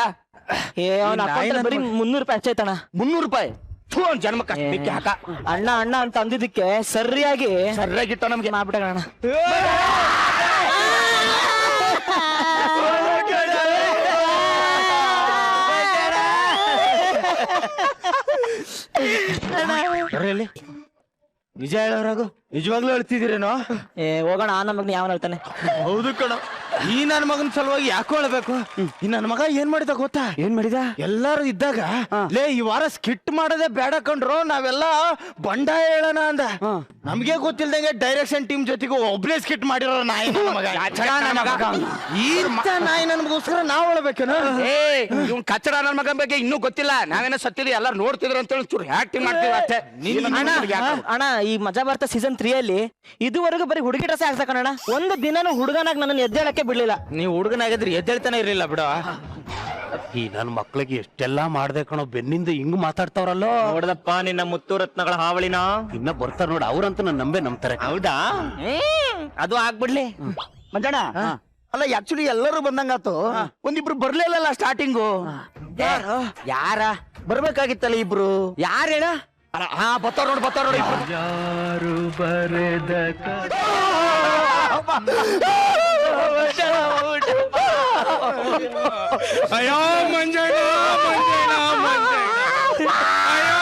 ಅವ್ನ ಅಕೌಂಟ್ ಬರೀ 300 ರೂಪಾಯಿ ಅಷ್ಟೇ ಐತಣ್ಣ. 300 ರೂಪಾಯಿ ಜನ್ಮಕ್ಕ ಹಾಕ. ಅಣ್ಣ ಅಣ್ಣ ಅಂತ ಅಂದಿದ್ದಕ್ಕೆ ಸರಿಯಾಗಿ ಸರಿಯಾಗಿತ್ತು ನಮ್ಗೆ ಮಾಡ್ಬಿಟ್ಟಣ. ನಿಜ ಹೇಳೋರಾಗು, ನಿಜವಾಗ್ಲೂ ಹೇಳ್ತಿದ್ದೀರೇನೋ? ಹೋಗೋಣ, ನಮಗ್ ಯಾವನ್ ಹೇಳ್ತಾನೆ. ಹೌದು ಕಣ, ಈ ನನ್ನ ಮಗನ ಸಲುವಾಗಿ ಯಾಕೋ ಹೇಳ್ಬೇಕು. ಈ ನನ್ನ ಮಗ ಏನ್ ಮಾಡಿದ ಗೊತ್ತಾ? ಏನ್ ಮಾಡಿದ? ಎಲ್ಲಾರು ಇದ್ದಾಗ ಲೇ ಈ ವಾರ ಸ್ಕಿಟ್ ಮಾಡೋದೇ ಬೇಡ ಕಂಡ್ರು, ನಾವೆಲ್ಲ ಬಂಡಾಯ ಹೇಳೋಣ ಅಂದ. ನಮ್ಗೆ ಗೊತ್ತಿಲ್ದಂಗೆ ಡೈರೆಕ್ಷನ್ ಟೀಮ್ ಜೊತೆಗೂ ಒಬ್ನೇ ಸ್ಕಿಟ್ ಮಾಡಿರೋ ನಾಯಿ ನನ್ನ ಮಗ. ಇಂಥ ನಾಯಿ ನನ್ಗೋಸ್ಕರ ನಾವ್ ಹೇಳ್ಬೇಕೇನೋ? ಇವ್ನ್ ಕಚ್ಚಡ ನನ್ನ ಮಗನ ಬಗ್ಗೆ ಇನ್ನೂ ಗೊತ್ತಿಲ್ಲ. ನಾವೇನೋ ಸತ್ತಿದ್ವಿ, ಎಲ್ಲಾರು ನೋಡ್ತಿದ್ರು ಅಂತ ಹೇಳಿ ಚೂರು ಆಕ್ಟಿಂಗ್ ಮಾಡ್ತೀವಿ ಅಷ್ಟೇ. ಅಣ್ಣ ಈ ಮಜಾ ಭಾರತ ಸೀಸನ್ 3 ಅಲ್ಲಿ ಇದುವರೆಗೂ ಬರೀ ಹುಡುಗಿ ಡ್ರೆಸ್ ಹಾಕ್ಸಕಣ್ಣ. ಒಂದು ದಿನನೂ ಹುಡುಗನಾಗ ನನ್ನನ್ನು ಎದ್ದೇಳಕ್ಕೆ ಬಿಡ್ಲಿಲ್ಲ. ನೀವು ಹುಡುಗನಾಗಿದ್ರೆ ಎದ್ದೇಳ್ತಾನೆ ಇರ್ಲಿಲ್ಲ ಬಿಡ. ಈ ನನ್ ಮಕ್ಳಿಗೆ ಎಷ್ಟೆಲ್ಲಾ ಮಾಡ್ದೆ ಕಣೋ, ಬೆನ್ನಿಂದ ಹಿಂಗ್ ಮಾತಾಡ್ತಾವ್ರಲ್ಲೋ. ನೋಡ್ದಪ್ಪ ನಿನ್ನ ಮುತ್ತು ರತ್ನಗಳ ಹಾವಳಿನ. ಇನ್ನ ಬರ್ತಾರ ನೋಡ, ಅವ್ರಂತೂ ನನ್ ನಂಬ್ತಾರೆ. ಹೌದಾ? ಅದು ಆಗ್ಬಿಡ್ಲಿ ಮಂಜಣ್ಣ. ಅಲ್ಲ ಆಕ್ಚುಲಿ ಎಲ್ಲರೂ ಬಂದಂಗಾತು, ಒಂದಿಬ್ರು ಬರ್ಲಿಲ್ಲ ಸ್ಟಾರ್ಟಿಂಗು. ಯಾರ ಬರ್ಬೇಕಾಗಿತ್ತಲ್ಲ ಇಬ್ರು. ಯಾರ ಹೇಳ? ಬತ್ತಾರ ನೋಡಿ. ಯಾರು ಬರೆದ ಅಯ್ಯೋ ಮಂಜಣ್ಣ, ಅಯ್ಯೋ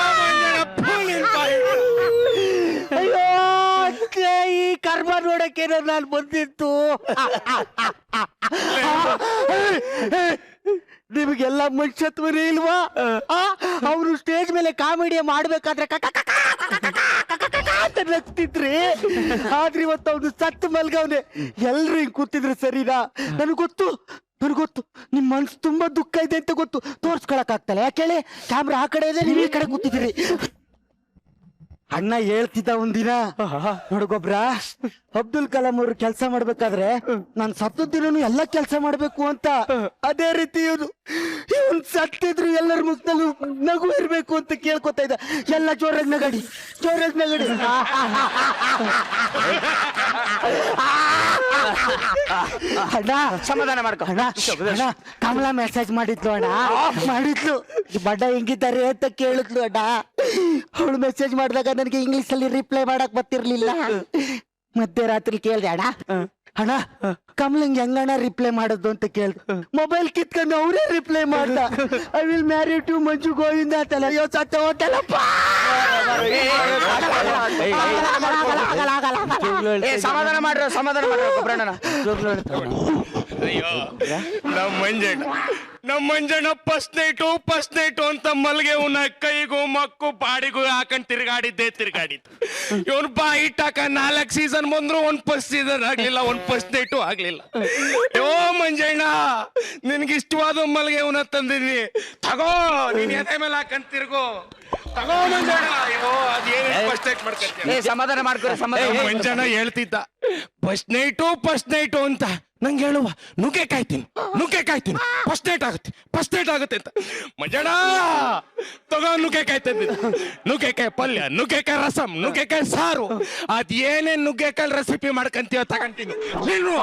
ಈ ಕರ್ಮ ನೋಡಕ್ಕೆ ನಾನು ಬಂದಿತ್ತು. ನಿಮಗೆಲ್ಲ ಮನುಷ್ಯತ್ವನೇ ಇಲ್ವಾ? ಅವರು ಸ್ಟೇಜ್ ಮೇಲೆ ಕಾಮಿಡಿ ಮಾಡ್ಬೇಕಾದ್ರೆ ನಗ್ತಿದ್ರಿ, ಆದ್ರೆ ಇವತ್ತು ಅವ್ನು ಸತ್ತು ಮಲ್ಗವ್ನೆ. ಎಲ್ರು ಹಿಂಗ್ ಕೂತಿದ್ರು ಸರಿನಾ? ನನಗೊತ್ತು ನಿಮ್ ಮನ್ಸು ತುಂಬಾ ದುಃಖ ಇದೆ ಅಂತ ಗೊತ್ತು. ತೋರ್ಸ್ಕೊಳಕ್ ಆಗ್ತಲ್ಲ, ಯಾಕೆ ಹೇಳಿ? ಕ್ಯಾಮ್ರಾ ಆ ಕಡೆ ಇದೆ, ನೀವು ಈ ಕಡೆ ಕೂತಿದ್ರಿ. ಅಣ್ಣ ಹೇಳ್ತಿದ್ದ ಒಂದಿನ ನೋಡ್ಗೊಬ್ರ ಅಬ್ದುಲ್ ಕಲಾಂ ಅವ್ರು ಕೆಲಸ ಮಾಡ್ಬೇಕಾದ್ರೆ ನಾನ್ ಸತ್ತ ದಿನನು ಎಲ್ಲ ಕೆಲಸ ಮಾಡ್ಬೇಕು ಅಂತ. ಅದೇ ರೀತಿ ಇವನ್ ಸತ್ತಿದ್ರು ಎಲ್ಲರ ಮುಖದಲ್ಲೂ ನಗು ಇರ್ಬೇಕು ಅಂತ ಕೇಳ್ಕೊತಾ ಇದ್ದ. ಎಲ್ಲ ಜೋರಾಗಿ ನಗಡಿ, ಜೋರಾಗಿ ನಗಡಿ. ಅಣ್ಣ ಸಮಾಧಾನ ಮಾಡ್ಕೊ. ಅಣ್ಣ ಕಮಲಾ ಮೆಸೇಜ್ ಮಾಡಿದ್ಲು ಅಣ್ಣ, ಮಾಡಿದ್ಲು. ಈ ಬಡ್ಡ ಹೆಂಗಿದ್ದಾರೆ ಅಂತ ಕೇಳಿದ್ಲು ಅಣ್ಣ. ಅವಳು ಮೆಸೇಜ್ ಮಾಡಿದಾಗ ನನಗೆ ಇಂಗ್ಲಿಷ್ ಅಲ್ಲಿ ರಿಪ್ಲೈ ಮಾಡಕ್ ಬರ್ತಿರ್ಲಿಲ್ಲ. ಮಧ್ಯರಾತ್ರಿ ಕೇಳ್ದೆ ಅಣ್ಣ ಅಣ್ಣ ಕಮಲಂಗ್ ಹೆಂಗಣ್ಣ ರಿಪ್ಲೈ ಮಾಡೋದು ಅಂತ ಕೇಳ್ದೆ. ಮೊಬೈಲ್ ಕಿತ್ಕೊಂಡು ಅವರೇ ರಿಪ್ಲೈ ಮಾಡ್ದ, ಐ ವಿಲ್ ಮ್ಯಾರಿ ಟು ಮಂಜು ಗೋವಿಂದ ಅಂತಲ್ಲ. ಅಯ್ಯೋ ಸತ್ತ ಹೋತಲ್ಲಪ್ಪ. ಸಮಾಧಾನ ಮಾಡ್ರು, ಸಮಾಧಾನ ಮಾಡ್ರು ಗೊಬ್ಬರಣ್ಣ. ಅಯ್ಯೋ ನಮ್ಮ ಮಂಜಣ್ಣ ಫಸ್ಟ್ ನೈಟು ಅಂತ ಮಲ್ಗೆ ಉನ್ನ ಕೈಗೂ ಮಕ್ಕು ಬಾಡಿಗೂ ಹಾಕೊಂಡ್ ತಿರ್ಗಾಡಿದ್ದು. ಇವನ್ ಬಾಯಿ ಟಾಕ 4 ಸೀಸನ್ ಬಂದ್ರು ಒಂದ್ ಫಸ್ಟ್ ಸೀಸನ್ ಆಗ್ಲಿಲ್ಲ, ಒಂದ್ ಫಸ್ಟ್ ನೈಟು ಆಗ್ಲಿಲ್ಲ. ಯೋ ಮಂಜಣ್ಣ ನಿನ್ಗೆ ಇಷ್ಟವಾದ ಮಲ್ಗೆ ಉನ್ನ ತಂದಿದ್ವಿ, ತಗೋ ನೀನ್ ಎದೆ ಮೇಲೆ ಹಾಕೊಂಡ್ ತಿರ್ಗೋ, ತಗೋ ಮಂಜಣ್ಣ. ಅಯ್ಯೋ ಅದೇನ್ ಫಸ್ಟ್ ನೈಟ್ ಮಾಡ್ಕೊಂತೀನಿ. ಸಮಾಧಾನ ಮಾಡ್ಕೊ, ಸಮಾಧಾನ. ಮಂಜಣ್ಣ ಹೇಳ್ತಿದ್ದ ಫಸ್ಟ್ ನೈಟು ಅಂತ. ನಂಗೆ ಹೇಳುವ ನುಗ್ಗೆಕಾಯಿ ಕಾಯ್ತೀನಿ ಫಸ್ಟ್ ನೈಟ್ ಆಗುತ್ತೆ ಅಂತ. ಮಂಜಣ್ಣ ತಗೋ ನುಗ್ಗೆಕಾಯಿ ತಂದಿದ್ದ, ನುಗ್ಗೆಕಾಯಿ ಪಲ್ಯ, ನುಗ್ಗೆಕಾಯಿ ರಸಂ, ನುಗ್ಗೆಕಾಯಿ ಸಾರು, ಅದೇನೇನ್ ನುಗ್ಗೆಕಾಯಿ ರೆಸಿಪಿ ಮಾಡ್ಕಂತೀವ ತಗೊಂತೀನಿ. ತಿನ್ನು.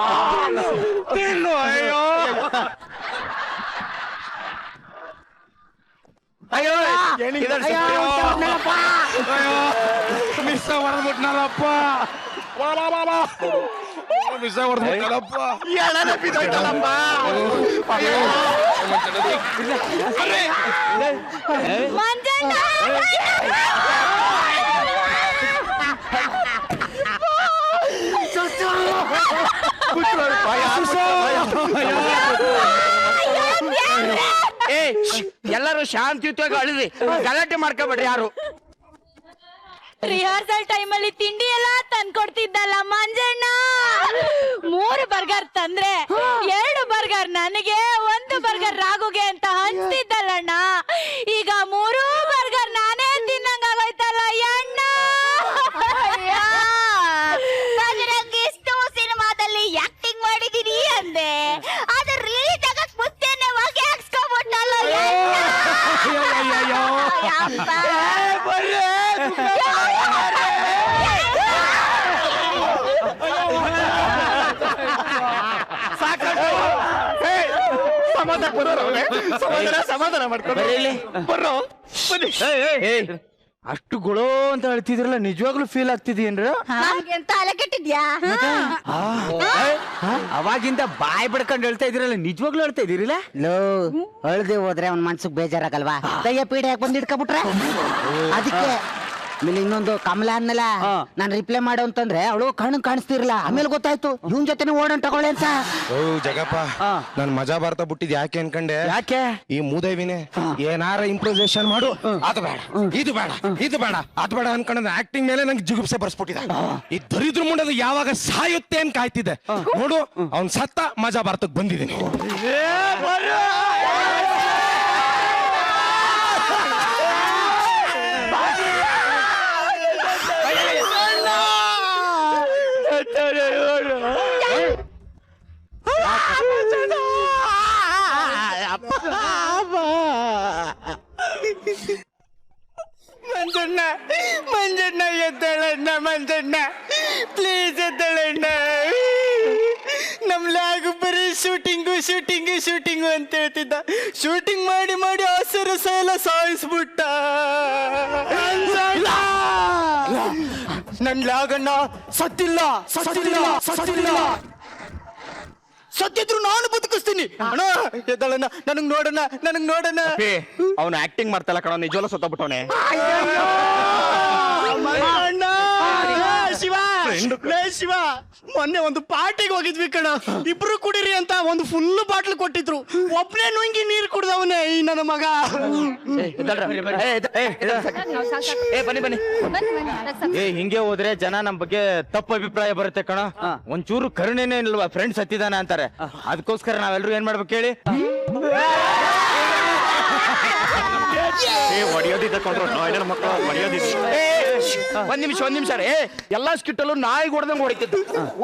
ಅಯ್ಯೋ ಮಿಸ್ ಹೊಡೆದ್ಬಿಟ್ನಲ್ಲಪ್ಪ, ಮಿಸ್ ಹೊಡೆದ್ಬಿಟ್ಟಲ್ಲಪ್ಪ. ಎಲ್ಲರೂ ಶಾಂತಿಯುತವಾಗಿ ಅಳಿದ್ರಿ, ಗಲಾಟೆ ಮಾಡ್ಕೋಬೇಡ್ರಿ ಯಾರು. ರಿಹರ್ಸಲ್ ಟೈಮ್ ಅಲ್ಲಿ ತಿಂಡಿ ಎಲ್ಲ ತಂದ್ಕೊಡ್ತಿದ್ದಲ್ಲ ಮಂಜಣ್ಣ. 3 ಬರ್ಗರ್ ತಂದ್ರೆ 2 ಬರ್ಗರ್ ನನಗೆ, 1 ಬರ್ಗರ್ ರಾಘುಗೆ ಅಂತ ಹಂಚ್ತಿದ್ದಲ್ಲಣ್ಣ. ಈಗ 3 ಬರ್ಗರ್ ನಾನೇ ತಿನ್ನಂಗಾಗೋಯ್ತಲ್ಲ ಅಣ್ಣ. ಎಷ್ಟು ಸಿನಿಮಾದಲ್ಲಿ ಆಕ್ಟಿಂಗ್ ಮಾಡಿದೀನಿ ಅಂದೆ, ಅದ್ರ ರಿಲೀಸ್ ಆಗಕ್ ಮುಂಚೆನೆ ಹೊಗೆ ಹಾಕ್ಸ್ಕೊಬಿಟ್ಟಲ್ಲ. ಸಮಾಧಾನ ಮಾಡ್ಕೊಂಡು ಅಷ್ಟು ಗುಳೋ ಅಂತ ಹೇಳ್ತಿದ್ರಲ್ಲ, ನಿಜವಾಗ್ಲೂ ಫೀಲ್ ಆಗ್ತಿದೀನ್ರ? ತಲೆ ಕೆಟ್ಟಿದ್ಯಾ? ಅವಾಗಿಂದ ಬಾಯ್ ಬಿಡ್ಕೊಂಡು ಹೇಳ್ತಾ ಇದ್ರಲ್ಲ, ನಿಜವಾಗ್ಲೂ ಹೇಳ್ತಾ ಇದೀರಿಲ್ಲ? ಲೋ ಅಳ್ದೆ ಹೋದ್ರೆ ಅವ್ನ ಮನ್ಸಿಗೆ ಬೇಜಾರಾಗಲ್ವಾ? ದಯ್ಯ ಪೀಡೆ ಯಾಕೆ ಬಂದು ಹಿಡ್ಕೊಬಿಟ್ರೆ ಅದಕ್ಕೆ. ಆಮೇಲೆ ಇನ್ನೊಂದು ಕಮಲಾ ಅನ್ನಲ್ಲ, ನಾನ್ ರಿಪ್ಲೈ ಮಾಡೋ ಅಂತಂದ್ರೆ ಅವಳು ಕಣ್ಣು ಕಾಣಿಸ್ತಿರ್ಲಿಲ್ಲ. ಆಮೇಲೆ ಗೊತ್ತಾಯ್ತು ಇವನ್ ಜೊತೆನೆ ಓಡೋಣ ತಗೊಳ್ಳಿ ಅಂತ. ಓ ಜಗಪ್ಪ, ನನ್ ಮಜಾ ಬರ್ತಾ ಬಿಟ್ಟಿದ್ ಯಾಕೆ ಅನ್ಕಂಡೆ? ಯಾಕೆ? ಈ ಮೂದೇವಿನೇ ಏನಾರ ಇಂಪ್ರೂಸೇಷನ್ ಮಾಡು, ಅದು ಬೇಡ ಇದು ಬೇಡ ಅದು ಬೇಡ ಅನ್ಕೊಂಡ ಆಕ್ಟಿಂಗ್ ಮೇಲೆ ನಂಗೆ ಜಿಗುಪ್ಸೆ ಬರ್ಸ್ಬಿಟ್ಟಿದೆ. ಈ ದರಿದ್ರ ಮುಂಡದು ಯಾವಾಗ ಸಾಯುತ್ತೆ ಅಂತ ಕಾಯ್ತಿದ್ದೆ. ನೋಡು ಅವ್ನ್ ಸತ್ತ, ಮಜಾ ಭಾರತಕ್ಕೆ ಬಂದಿದ್ದೀನಿ. ಮಂಜಣ್ಣ ಎದ್ದೇಳಣ್ಣ, ಮಂಜಣ್ಣ ಪ್ಲೀಸ್ ಎದ್ದೇಳಣ್ಣ. ನಮ್ ಲ್ಯಾಗ್ ಬರೀ ಶೂಟಿಂಗು ಅಂತ ಹೇಳ್ತಿದ್ದ. ಶೂಟಿಂಗ್ ಮಾಡಿ ಹಸಿರಸ ಎಲ್ಲ ಸಾಯಿಸ್ಬಿಟ್ಟ. ನನ್ ಲ್ಯಾಗಣ್ಣ ಸತ್ತಿಲ್ಲ. ಸತ್ತಿದ್ರು ನಾನು ಬದುಕಿಸ್ತೀನಿ ಅಣ್ಣ. ಎದ್ದಳಣ್ಣ, ನನಗ್ ನೋಡೋಣ. ಅವ್ನು ಆಕ್ಟಿಂಗ್ ಮಾಡ್ತಲ್ಲ ಕಣ, ನಿಜವಲ್ಲ ಸತ್ತೋಗ್ಬಿಟ್ಟವನೆ. ಶಿವ ಮೊನ್ನೆ ಒಂದು ಪಾರ್ಟಿಗೆ ಹೋಗಿದ್ವಿ ಕಣ. ಇಬ್ರು ಕುಡೀರಿ ಅಂತ ಒಂದು ಫುಲ್ ಬಾಟ್ಲ್ ಕೊಟ್ಟಿದ್ರು. ಒಬ್ನೇ ನುಂಗಿ ನೀರ್ ಕುಡ್ದವನೇ ಈ ನನ್ನ ಮಗ. ಬನ್ನಿ. ಹಿಂಗೆ ಹೋದ್ರೆ ಜನ ನಮ್ ಬಗ್ಗೆ ತಪ್ಪು ಅಭಿಪ್ರಾಯ ಬರುತ್ತೆ ಕಣ. ಒಂಚೂರು ಕರುಣೆನೇ ಇಲ್ವಾ, ಫ್ರೆಂಡ್ಸ್ ಹತ್ತಿದಾನ ಅಂತಾರೆ. ಅದಕ್ಕೋಸ್ಕರ ನಾವೆಲ್ಲರೂ ಏನ್ ಮಾಡ್ಬೇಕು ಹೇಳಿ? ಹೊಡಿಯೋದು ಮರ್ಯಾದಿದ್ದ ಕೊಂಡ್ರು ನಾಯಿನ ಮಕ್ಕಳು ಮರ್ಯಾದಿದ್ದ. ಒಂದ್ ನಿಮಿಷ ರೇ, ಎಲ್ಲಾ ಸ್ಕಿಟ್ಟಲ್ಲೂ ನಾಯಿ ಹೊಡೆದಂಗ್ ಹೊಡಿತಿದ್ದ.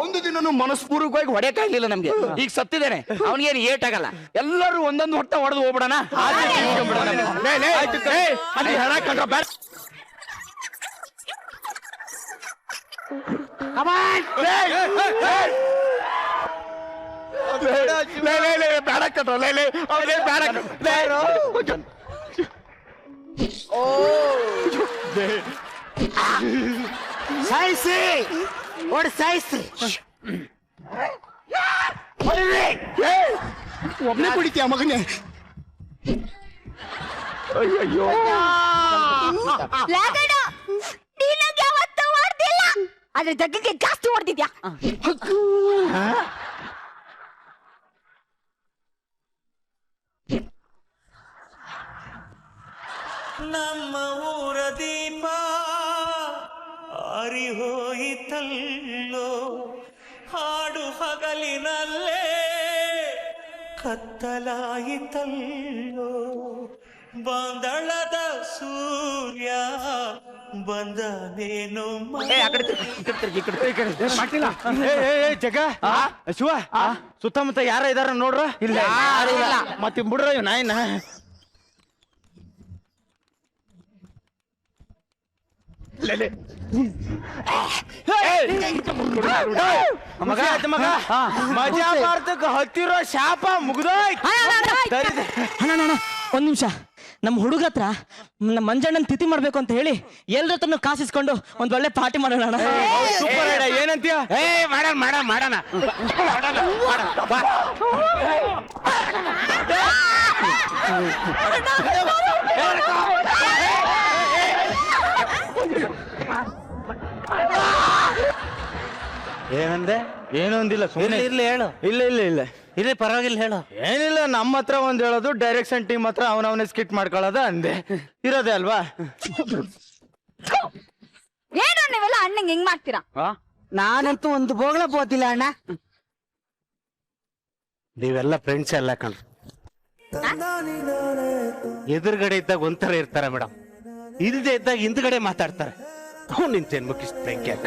ಒಂದು ದಿನನು ಮನಸ್ಪೂರ್ವಕವಾಗಿ ಹೊಡೆಯಕ್ಕಾಗ್ಲಿಲ್ಲ ನಮ್ಗೆ. ಈಗ ಸತ್ತಿದ್ದೇನೆ, ಅವನಿಗೇನು ಏಟ್ ಆಗಲ್ಲ. ಎಲ್ಲರೂ ಒಂದೊಂದು ಹೊಟ್ಟೆ ಹೊಡೆದು ಹೋಗ್ಬಿಡೋಣ. ಬೇಡ ಕಟ್ರೋ ಲೇ ಬೇಡ ಸಾಯಿಸಿ ಓಡ್ ಸಾಯಿಸಿ. ಒಬ್ನೇ ಕುಡಿತೀಯ ಮಗನೇ? ಅಯ್ಯೋ ಲಾಗಣ, ನೀನ್ ನಂಗೆ ಯಾವತ್ತೂ ಹೊಡ್ದಿಲ್ಲ, ಆದ್ರೆ ಜಗ್ಗಿಗೆ ಜಾಸ್ತಿ ಹೊಡ್ದಿದ್ಯಾ. ನಮ್ಮ ಊರ ದೀಪ ಆರಿಹೋಯಿತಲ್ಲೋ, ಹಾಡು ಹಗಲಿನಲ್ಲೇ ಕತ್ತಲಾಯಿತಲ್ಲೋ, ಬಂದಳದ ಸೂರ್ಯ ಬಂದನೇನು ಜಗ ಶಿವ, ಸುತ್ತಮುತ್ತ ಯಾರ ಇದಾರ ನೋಡ್ರ? ಇಲ್ಲ ಮತ್ತೆ ಬಿಡ್ರ ನಾಯಿನ. ಮಗ ಮಗ ಮಜಾ ಭಾರತಕ್ಕ ಹತ್ತಿರೋ ಶಾಪ ಮುಗ್ದೋಯ್ತು. ಒಂದ್ ನಿಮಿಷ, ನಮ್ಮ ಹುಡುಗ ಹತ್ರ ನಮ್ಮ ಮಂಜಣ್ಣನ್ ತಿಥಿ ಮಾಡ್ಬೇಕು ಅಂತ ಹೇಳಿ ಎಲ್ರ ಹತ್ರನು ಕಾಸಿಸ್ಕೊಂಡು ಒಂದ್ ಒಳ್ಳೆ ಪಾರ್ಟಿ ಮಾಡೋಣ. ಸೂಪರ್ ಐಡಿಯಾ, ಏನಂತೀಯ? ಮಾಡೋಣ. ಏನಂದೆ? ಏನು ಅಂದಿಲ್ಲ, ಸುಮ್ಮನೆ ಇರ್ಲಿ ಹೇಳು. ಇಲ್ಲ ಇಲ್ಲ ಇಲ್ಲ ಇರ್ಲಿ ಪರವಾಗಿಲ್ಲ ಹೇಳು. ಏನಿಲ್ಲ, ನಮ್ಮ ಹತ್ರ ಒಂದ್ ಹೇಳೋದು, ಡೈರೆಕ್ಷನ್ ಟೀಮ್ ಹತ್ರ ಅವನವನೇ ಸ್ಕಿಟ್ ಮಾಡ್ಕೊಳ್ಳೋದು ಅಂದೆ. ಇರೋದೇ ಅಲ್ವಾ? ಏನು ನೀವೆಲ್ಲ ಅಣ್ಣಂಗೆ ಹೆಂಗ್ ಮಾಡ್ತೀರಾ? ನಾನಂತೂ ಒಂದು ಬೋಗಳ ಬೋತಿಲ್ಲ ಅಣ್ಣ. ನೀವೆಲ್ಲ ಫ್ರೆಂಡ್ಸ್ ಎಲ್ಲ ಕಣ್ರಿ. ಎದುರುಗಡೆ ಇದ್ದಾಗ ಒಂಥರ ಇರ್ತಾರೆ ಮೇಡಮ್, ಇಲ್ದೇ ಇದ್ದಾಗ ಹಿಂದ್ಗಡೆ ಮಾತಾಡ್ತಾರೆ. ಅವ್ನು ನಿನ್ ಜನ್ಮಕ್ಕೆ ಇಷ್ಟ ಬೆಂಕಿ ಹಾಕ.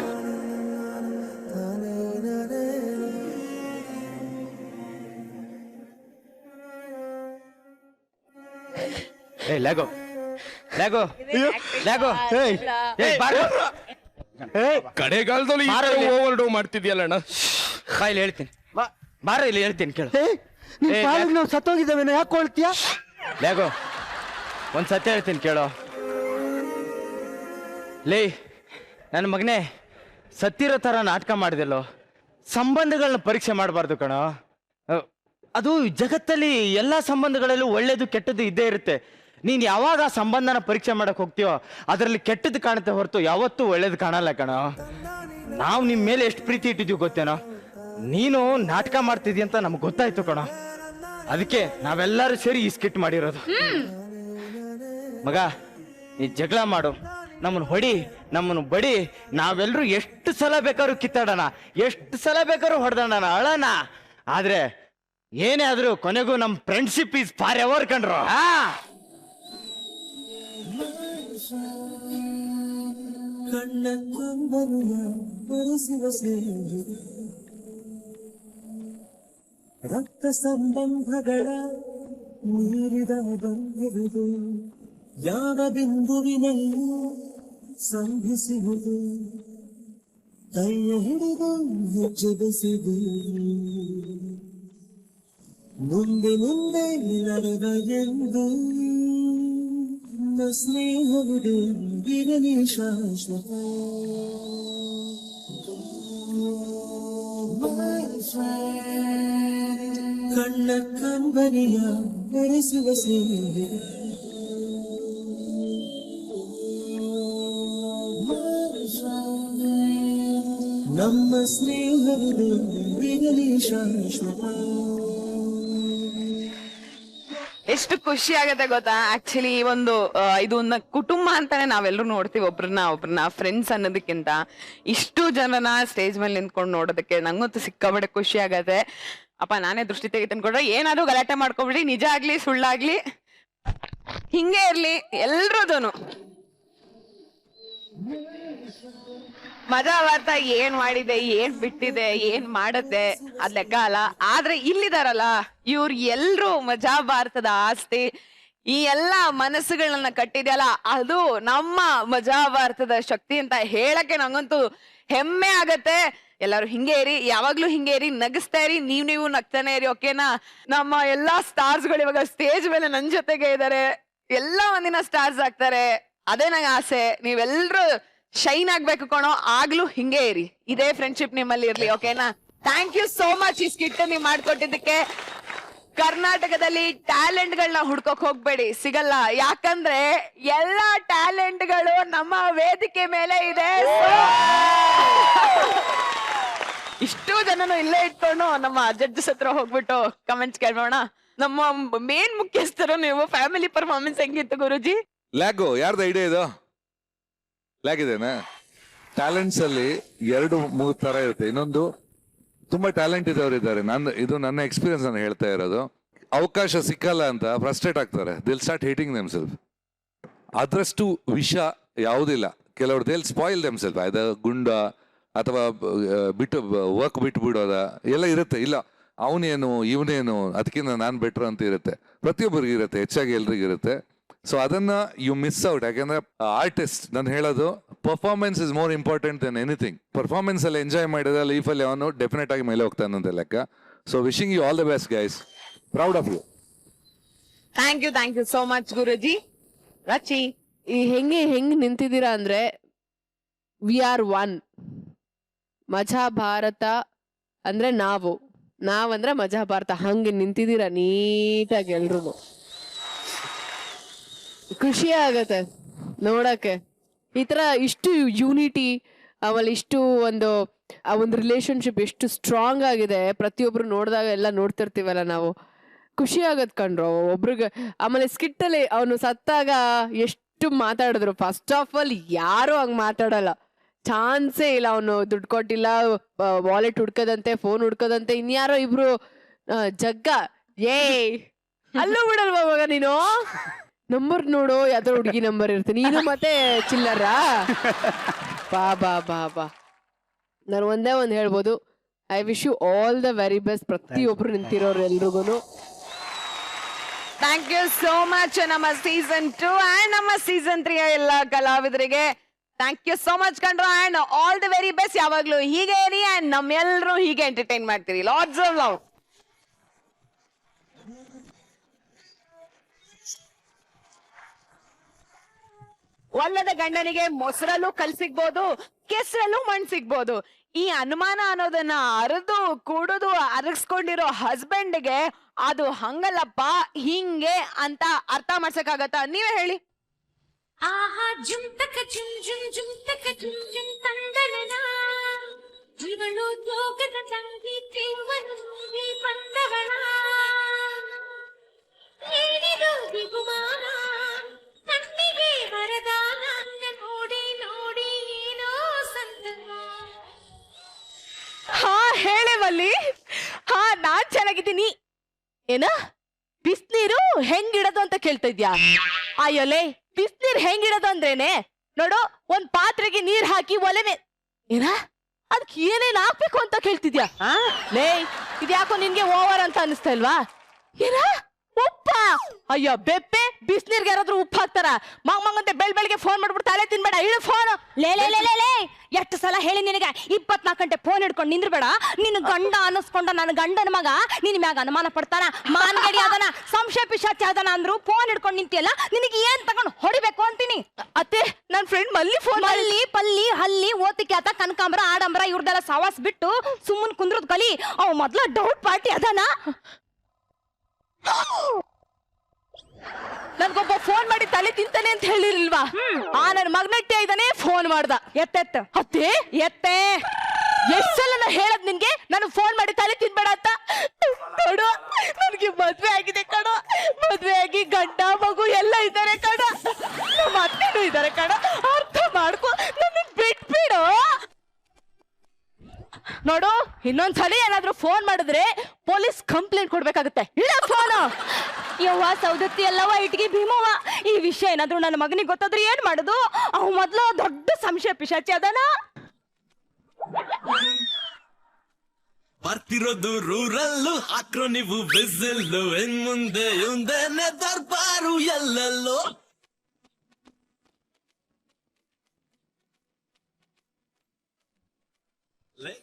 ಲ್ಯಾಗೋ ಲ್ಯಾಗೋ ಲ್ಯಾಗೋ ಕಡೆಗಾಲದಲ್ಲಿ ಓವರ್ ಡೋ ಮಾಡ್ತಿದ್ಯಲ್ಲಣ್ಣ. ಬಾಯಲ್ಲಿ ಹೇಳ್ತೀನಿ, ಬಾರ ಇಲ್ಲಿ ಹೇಳ್ತೀನಿ ಕೇಳು. ನಿನ್ ಪಾಲಿಗೆ ನಾವು ಸತ್ತೋಗಿದ್ದೇವೇನೋ, ಯಾಕೆ ಕೊಳ್ತೀಯ? ಲ್ಯಾಗೋ ಒಂದ್ ಸತ್ಯ ಹೇಳ್ತೀನಿ ಕೇಳೋ. ಲೇ ನನ್ನ ಮಗನೇ, ಸತ್ತಿರೋ ತರ ನಾಟಕ ಮಾಡಿದೆಲ್ಲೋ. ಸಂಬಂಧಗಳನ್ನ ಪರೀಕ್ಷೆ ಮಾಡಬಾರ್ದು ಕಣೋ. ಅದು ಜಗತ್ತಲ್ಲಿ ಎಲ್ಲಾ ಸಂಬಂಧಗಳಲ್ಲೂ ಒಳ್ಳೇದು ಕೆಟ್ಟದ್ದು ಇದ್ದೇ ಇರುತ್ತೆ. ನೀನ್ ಯಾವಾಗ ಆ ಸಂಬಂಧನ ಪರೀಕ್ಷೆ ಮಾಡಕ್ ಹೋಗ್ತೀಯೋ ಅದರಲ್ಲಿ ಕೆಟ್ಟದ್ದು ಕಾಣುತ್ತೆ ಹೊರತು ಯಾವತ್ತೂ ಒಳ್ಳೇದು ಕಾಣಲ್ಲ ಕಣೋ. ನಾವು ನಿಮ್ ಮೇಲೆ ಎಷ್ಟು ಪ್ರೀತಿ ಇಟ್ಟಿದ್ವಿ ಗೊತ್ತೇನೋ. ನೀನು ನಾಟಕ ಮಾಡ್ತಿದ್ಯ ಅಂತ ನಮ್ಗೆ ಗೊತ್ತಾಯ್ತು ಕಣೋ. ಅದಕ್ಕೆ ನಾವೆಲ್ಲರೂ ಸೇರಿ ಈ ಸ್ಕಿಟ್ ಮಾಡಿರೋದು. ಮಗ, ನೀ ಜಗಳ ಮಾಡು, ನಮ್ಮನ್ನು ಹೊಡಿ, ನಮ್ಮನ್ನು ಬಡಿ, ನಾವೆಲ್ಲರೂ ಎಷ್ಟು ಸಲ ಬೇಕಾದ್ರೂ ಕಿತ್ತಾಡೋಣ, ಎಷ್ಟು ಸಲ ಬೇಕಾದ್ರೂ ಹೊಡೆದಾಡೋಣ, ಅಳೋಣ. ಆದ್ರೆ ಏನೇ ಆದ್ರೂ ಕೊನೆಗೂ ನಮ್ ಫ್ರೆಂಡ್ಶಿಪ್ ಈಸ್ ಫಾರ್ ಎವರ್ ಕಣ್ರು. ಕಣ್ಣ ಕೊಂಬರುಯ ಬರೆಸುವ ಸೇರಿ ರಕ್ತ ಸಂಬಂಧಗಳ ಮೀರಿದ ಬಂದಿರುವುದು, ಯಾವ ಬಿಂದುವಿನಲ್ಲಿ ಸಂಧಿಸುವುದು, ಕೈಯ ಹಿಡಿದು ಹೆಜ್ಜೆ ಬೆಸೆದು ಮುಂದೆ ಮುಂದೆ ನಡೆದ ಎಂದು ಸ್ನೇಹವಿದೆ ಇರಲಿ ಶಾಶ್ವತ. ಕಣ್ಣ ಕಂಬನಿಯ ಬೆರೆಸುವ ಸೇವೆ ನಮ್ಮ ಸ್ನೇಹವಿದೆ ಇರಲಿ ಶಾಶ್ವತ. ಎಷ್ಟು ಖುಷಿ ಆಗತ್ತೆ ಗೊತ್ತಾ? ಆಕ್ಚುಲಿ ಒಂದು ಇದನ್ನ ಕುಟುಂಬ ಅಂತಾನೆ ನಾವೆಲ್ಲರೂ ನೋಡ್ತೀವಿ, ಒಬ್ರನ್ನ ಫ್ರೆಂಡ್ಸ್ ಅನ್ನೋದಕ್ಕಿಂತ ಇಷ್ಟು ಜನನ ಸ್ಟೇಜ್ ಮೇಲೆ ನಿಂತ್ಕೊಂಡು ನೋಡೋದಕ್ಕೆ ನಂಗಂತೂ ಸಿಕ್ಕಾಬಡೆ ಖುಷಿ ಆಗತ್ತೆ. ಅಪ್ಪ ನಾನೇ ದೃಷ್ಟಿ ತೆಗಿತ ಅನ್ಕೊಂಡ್ರೆ ಏನಾದ್ರು ಗಲಾಟೆ ಮಾಡ್ಕೊಬಿಡಿ, ನಿಜ ಆಗ್ಲಿ ಸುಳ್ಳಾಗ್ಲಿ ಹಿಂಗೆ ಇರ್ಲಿ, ಎಲ್ರದ್ದು ಎಲ್ಲಾನು. ಮಜಾ ಭಾರತ ಏನ್ ಮಾಡಿದೆ, ಏನ್ ಬಿಟ್ಟಿದೆ, ಏನ್ ಮಾಡುತ್ತೆ ಅದ್ ಲೆಕ್ಕ ಅಲ್ಲ. ಆದ್ರೆ ಇಲ್ಲಿದಾರಲ್ಲ ಇವ್ರು ಎಲ್ರು ಮಜಾ ಭಾರತದ ಆಸ್ತಿ. ಈ ಎಲ್ಲಾ ಮನಸ್ಸುಗಳನ್ನ ಕಟ್ಟಿದ್ಯಲ್ಲ ಅದು ನಮ್ಮ ಮಜಾ ಭಾರತದ ಶಕ್ತಿ ಅಂತ ಹೇಳಕ್ಕೆ ನಂಗಂತೂ ಹೆಮ್ಮೆ ಆಗತ್ತೆ. ಎಲ್ಲಾರು ಹಿಂಗೆ ಇರಿ, ಯಾವಾಗ್ಲೂ ಹಿಂಗೆ ಇರಿ, ನಗಿಸ್ತಾ ಇರಿ, ನೀವು ನಗ್ತಾನೆ ಇರಿ, ಓಕೆನಾ? ನಮ್ಮ ಎಲ್ಲಾ ಸ್ಟಾರ್ಸ್ ಗಳು ಇವಾಗ ಸ್ಟೇಜ್ ಮೇಲೆ ನನ್ ಜೊತೆಗೆ ಇದಾರೆ, ಎಲ್ಲ ಒಂದಿನ ಸ್ಟಾರ್ಸ್ ಆಗ್ತಾರೆ. ಅದೇ ನಂಗೆ ಆಸೆ, ನೀವೆಲ್ರು ಶೈನ್ ಆಗ್ಬೇಕು ಕಣೋ, ಆಗ್ಲೂ ಹಿಂಗೆ ಇರಿ, ಇದೇ ಫ್ರೆಂಡ್ಶಿಪ್ ನಿಮ್ಮಲ್ಲಿ ಇರ್ಲಿ, ಓಕೆನಾ? ಥ್ಯಾಂಕ್ ಯು ಸೋ ಮಚ್ ಈ ಸ್ಕಿಟ್ ನೀವು ಮಾಡ್ಕೊಟ್ಟಿದ್ದಕ್ಕೆ. ಕರ್ನಾಟಕದಲ್ಲಿ ಟ್ಯಾಲೆಂಟ್ ಗಳನ್ನ ಹುಡ್ಕೋಕ್ ಹೋಗ್ಬೇಡಿ, ಸಿಗಲ್ಲ. ಯಾಕಂದ್ರೆ ಎಲ್ಲಾ ಟ್ಯಾಲೆಂಟ್ ಗಳು ನಮ್ಮ ವೇದಿಕೆ ಮೇಲೆ ಇದೆ. ಇಷ್ಟು ಜನನು ಇಲ್ಲೇ ಇಟ್ಕೊಂಡು ನಮ್ಮ ಜಡ್ಜಸ್ ಹತ್ರ ಹೋಗ್ಬಿಟ್ಟು ಕಮೆಂಟ್ಸ್ ಕೇಳೋಣ. ನಮ್ಮ ಮೇನ್ ಮುಖ್ಯಸ್ಥರು ನೀವು. ಫ್ಯಾಮಿಲಿ ಪರ್ಫಾರ್ಮೆನ್ಸ್ ಹೆಂಗಿತ್ತು ಗುರುಜಿ? ಲ್ಯಾಗು ಯಾರ್ದು ಐಡಿಯಾ ಇದು? ಲ್ಯಾಗ್ ಇದೇನಾ? ಟ್ಯಾಲೆಂಟ್ಸ್ ಅಲ್ಲಿ 2-3 ತರ ಇರುತ್ತೆ. ಇನ್ನೊಂದು ತುಂಬಾ ಟ್ಯಾಲೆಂಟ್ ಇದ್ದವ್ರು ಇದ್ದಾರೆ. ಇದು ನನ್ನ ಎಕ್ಸ್ಪೀರಿಯನ್ಸ್ ನಾನು ಹೇಳ್ತಾ ಇರೋದು. ಅವಕಾಶ ಸಿಕ್ಕಲ್ಲ ಅಂತ ಫ್ರಸ್ಟ್ರೇಟ್ ಆಗ್ತಾರೆ. ದಿಲ್ ಸ್ಟಾರ್ಟ್ ಹೇಟಿಂಗ್ ದೆಮ್ಸೆಲ್ಫ್. ಅದ್ರಷ್ಟು ವಿಷ ಯಾವುದಿಲ್ಲ. ಕೆಲವರು ದಿಲ್ ಸ್ಪಾಯಿಲ್ ದೆಮ್ಸೆಲ್ಫ್. ಅದು ಗುಂಡ ಅಥವಾ ಬಿಟ್ಟು ವರ್ಕ್ ಬಿಟ್ಟು ಬಿಡೋದ ಎಲ್ಲ ಇರುತ್ತೆ. ಇಲ್ಲ ಅವನೇನು ಇವನೇನು ಅದಕ್ಕಿಂತ ನಾನು ಬೆಟ್ರ್ ಅಂತ ಇರುತ್ತೆ. ಪ್ರತಿಯೊಬ್ಬರಿಗೆ ಇರುತ್ತೆ, ಹೆಚ್ಚಾಗಿ ಎಲ್ರಿಗೂ ಇರುತ್ತೆ. ಸೊ ಅದನ್ನ ಯು ಮಿಸ್ ಔಟ್. ಯಾಕಂದ್ರೆ ಆರ್ಟಿಸ್ಟ್ ನಾನು ಹೇಳೋದು performance is more important than anything. Performance ಅಲ್ಲಿ ಎಂಜಾಯ್ ಮಾಡಿದ್ರೆ ಲೈಫಲ್ಲಿ ಅವನು ಡೆಫಿನೆಟ್ ಆಗಿ ಮೇಲೆ ಹೋಗ್ತಾನಂತ ಲೆಕ್ಕ. So wishing you all the best guys. Proud of you. Thank you so much Guruji. Rachi, ಈ ಹೆಂಗ್ ನಿಂತಿದ್ದೀರಾ ಅಂದ್ರೆ ವಿ ಆರ್ ಒನ್. ಮಜಾ ಭಾರತ ಅಂದ್ರೆ ನಾವಂದ್ರೆ ಮಜಾ ಭಾರತ. ಹಂಗೆ ನಿಂತಿದ್ದೀರಾ ನೀಟಾಗಿ ಎಲ್ರು. ಖುಷಿ ಆಗತ್ತೆ ನೋಡಕ್ಕೆ. ಈ ತರ ಇಷ್ಟು ಯೂನಿಟಿ, ಆಮೇಲೆ ಇಷ್ಟು ಒಂದು ರಿಲೇಶನ್ಶಿಪ್ ಎಷ್ಟು ಸ್ಟ್ರಾಂಗ್ ಆಗಿದೆ. ಪ್ರತಿಯೊಬ್ರು ನೋಡಿದಾಗ ಎಲ್ಲ ನೋಡ್ತಿರ್ತೀವಲ್ಲ ನಾವು, ಖುಷಿ ಆಗತ್ ಕಣ್ರು ಒಬ್ರಿಗೆ. ಆಮೇಲೆ ಸ್ಕಿಟ್ ಅಲ್ಲಿ ಅವನು ಸತ್ತಾಗ ಎಷ್ಟು ಮಾತಾಡಿದ್ರು. ಫಸ್ಟ್ ಆಫ್ ಆಲ್ ಯಾರು ಹಂಗ್ ಮಾತಾಡಲ್ಲ, ಚಾನ್ಸೇ ಇಲ್ಲ. ಅವನು ದುಡ್ಡು ಕೊಟ್ಟಿಲ್ಲ, ವಾಲೆಟ್ ಹುಡ್ಕದಂತೆ, ಫೋನ್ ಹುಡ್ಕದಂತೆ, ಇನ್ಯಾರೋ ಇಬ್ರು ಜಗ್ಗ ಅಲ್ಲೂ ಬಿಡಲ್ವಾ ಮಗ ನೀನು? ನಂಬರ್ ನೋಡು, ಯಾವ್ದೋ ಹುಡುಗಿ ನಂಬರ್ ಇರುತ್ತೆ, ನೀನು ಮತ್ತೆ ಚಿಲ್ಲರ. ಬಾ ನಾನು ಒಂದೇ ಒಂದು ಹೇಳ್ಬೋದು, I wish you all the very best. ಪ್ರತಿಯೊಬ್ರು ನಿಂತಿರೋರು ಎಲ್ರಿಗೂ ಥ್ಯಾಂಕ್ ಯು ಸೋ ಮಚ್. ನಮ್ಮ ಸೀಸನ್ 2 ಅಂಡ್ ನಮ್ಮ ಸೀಸನ್ 3 ಎಲ್ಲ ಕಲಾವಿದರಿಗೆ ಥ್ಯಾಂಕ್ ಯು ಸೋ ಮಚ್ ಕಂಡ್ರು. And all the very best. ಯಾವಾಗ್ಲೂ ಹೀಗೆ ಇರಿ ಅಂಡ್ ನಮ್ಮೆಲ್ಲರೂ ಹೀಗೆ ಎಂಟರ್ಟೈನ್ ಮಾಡ್ತೀರಿ. Lots of love. ಒಲ್ಲದ ಗಂಡನಿಗೆ ಮೊಸರಲ್ಲೂ ಕಲ್ ಸಿಗ್ಬೋದು, ಕೆಸರಲ್ಲೂ ಮಣ್ ಸಿಗ್ಬೋದು. ಈ ಅನುಮಾನ ಅನ್ನೋದನ್ನ ಅರದು ಕುಡಿದು ಅರಗಿಸ್ಕೊಂಡಿರೋ ಹಸ್ಬೆಂಡ್ಗೆ ಅದು ಹಂಗಲ್ಲಪ್ಪ ಹಿಂಗೆ ಅಂತ ಅರ್ಥ ಮಾಡ್ಸಕ್ಕಾಗತ್ತ? ನೀವೇ ಹೇಳಿ. ಆಹಾ ಜುಮ್ ತಕ ಜುಮ್ ಜುಮ್ ಜುಮ್ ತಕ ಜುಮ್ ಜುಮ್ ತಂದನನ ಇವಳು ಜೋಗದ ತಂಗಿ ತಿರುವನು ಬಂದವಳ ಏನಿದು ಬಿಗುಮಾನ ಕಣ್ಣಿಗೆ ವರದಾನ ನೋಡಿ ನೋಡಿ ಏನೋ ಸಂತನ. ಹಾ ಹೇಳೇವಲ್ಲಿ. ಹಾ ನಾನ್ ಚೆನ್ನಾಗಿದ್ದೀನಿ. ಏನ ಬಿಸ್ನೀರು ಹೆಂಗಿಡೋದು ಅಂತ ಕೇಳ್ತಾ ಇದ್ಯಾ? ಅಯ್ಯೋಲೆ, ಬಿಸ್ನೀರ್ ಹೆಂಗಿಡೋದು ಅಂದ್ರೇನೆ ನೋಡು, ಒಂದ್ ಪಾತ್ರೆಗೆ ನೀರ್ ಹಾಕಿ ಒಲೆ ಮೇಲೆ ಏನ ಅದಕ್ಕೆ ಏನೇನ್ ಹಾಕ್ಬೇಕು ಅಂತ ಕೇಳ್ತಿದ್ಯಾ? ಲೇ, ಇದ್ಯಾಕೋ ನಿನ್ಗೆ ಓವರ್ ಅಂತ ಅನಿಸ್ತಾ ಇಲ್ವಾ? ಏನ ಉಪ್ಪ? ಅಯ್ಯೋ ಬೆಪ್ಪೆ, ಬಿಸ್ನೀರ್ಗೆ ಯಾರಾದ್ರೂ ಉಪ್ಪು ಹಾಕ್ತಾರ? ಮಂಗಂತೆ ಬೆಳಗ್ಗೆ ಫೋನ್ ಮಾಡ್ಬಿಟ್ಟು ತಲೆ ತಿನ್ಬೇಡ, ಇಳು ಫೋನ್. ಲೇ ಎಷ್ಟು ಸಲ ಹೇಳಿ ನಿನಗೆ 24 ಗಂಟೆ ಫೋನ್ ಹಿಡ್ಕೊಂಡು ನಿಂದ್ರಬೇಡ. ನಿನ್ನ ಗಂಡ ಅನ್ನಿಸ್ಕೊಂಡ ನನ್ನ ಗಂಡನ ಮಗ ನಿನ್ ಮ್ಯಾಗ ಅನುಮಾನ ಪಡ್ತಾನ, ಮಾನ್ಗಡಿ ಅದನ, ಸಂಶಯ ಪಿಶಾಚಿ ಅದನ ಅಂದ್ರು ಫೋನ್ ಹಿಡ್ಕೊಂಡು ನಿಂತಿಯಲ್ಲ, ನಿನಗೆ ಏನ್ ತಗೊಂಡು ಹೊಡಿಬೇಕು ಅಂತೀನಿ. ಅತ್ತೆ, ನನ್ ಫ್ರೆಂಡ್ ಮಲ್ಲಿ ಫೋನ್ ಪಲ್ಲಿ ಹಲ್ಲಿ ಓತಿಕ್ಯಾತ ಕನಕಾಂಬರ ಆಡಂಬರ ಇವ್ರದೆಲ್ಲ ಸವಾಸ್ ಬಿಟ್ಟು ಸುಮ್ಮನ್ ಕುಂದ್ರದ್ ಕಲಿ. ಅವ್ ಮೊದ್ಲ ಡೌಟ್ ಪಾರ್ಟಿ ಅದನ. ನನ್ಗೊಬ್ಬ ಫೋನ್ ಮಾಡಿ ತಲೆ ತಿಂತಾನೆ ಅಂತ ಹೇಳಿರ್ಲಿಲ್ವಾ? ನನ್ನ ಮಗನಟ್ಟೆ ಇದ್ದಾನೆ, ಫೋನ್ ಮಾಡ್ದ. ಎತ್ತೆತ್ತ ಅತ್ತೆ, ಎತ್ತೆ. ಎಷ್ಟ್ ಸಲ ನಾ ಹೇಳದ್ ನಿನ್ಗೆ ನಾನು ಫೋನ್ ಮಾಡಿ ತಲೆ ತಿನ್ಬೇಡ ಅಂತ? ನೋಡು, ನನ್ಗೆ ಮದ್ವೆ ಆಗಿದೆ ಕಣೋ. ಮದ್ವೆ ಆಗಿ ಗಂಡ ಮಗು ಎಲ್ಲ ಇದ್ದಾರೆ ಕಣ, ನಮ್ಮ ಅತ್ತೆನೂ ಇದ್ದಾರೆ ಕಣ. ಅರ್ಥ ಮಾಡ್ಕೊ, ನನ್ನ ಬಿಟ್ಬಿಡು. ನೋಡು, ಇನ್ನೊಂದ್ಸಲಿ ಏನಾದ್ರೂ ಫೋನ್ ಮಾಡಿದ್ರೆ ಪೊಲೀಸ್ ಕಂಪ್ಲೇಂಟ್ ಕೊಡ್ಬೇಕಾಗುತ್ತೆ. ಇಲ್ಲ ಫೋನು. ಯವ್ವ ಸೌದತ್ತಿ ಎಲ್ಲವ ಇಟ್ಗಿ ಭೀಮವ್ವ, ಈ ವಿಷಯ ಏನಾದ್ರು ನನ್ನ ಮಗನಿಗೆ ಗೊತ್ತಾದ್ರೆ ಏನ್ ಮಾಡುದು? ಅವ್ ಮೊದ್ಲು ದೊಡ್ಡ ಸಂಶಯ ಪಿಶಾಚಿ ಅದಾನ. ಬರ್ತಿರೋದು ರೂರಲ್ಲು, ಹಾಕ್ರೋ ನೀವು ಬಿಸಿಲು, ಇನ್ ಮುಂದೆ ಮುಂದೆನೆ ದರ್ಬಾರು ಎಲ್ಲೆಲ್ಲೋ.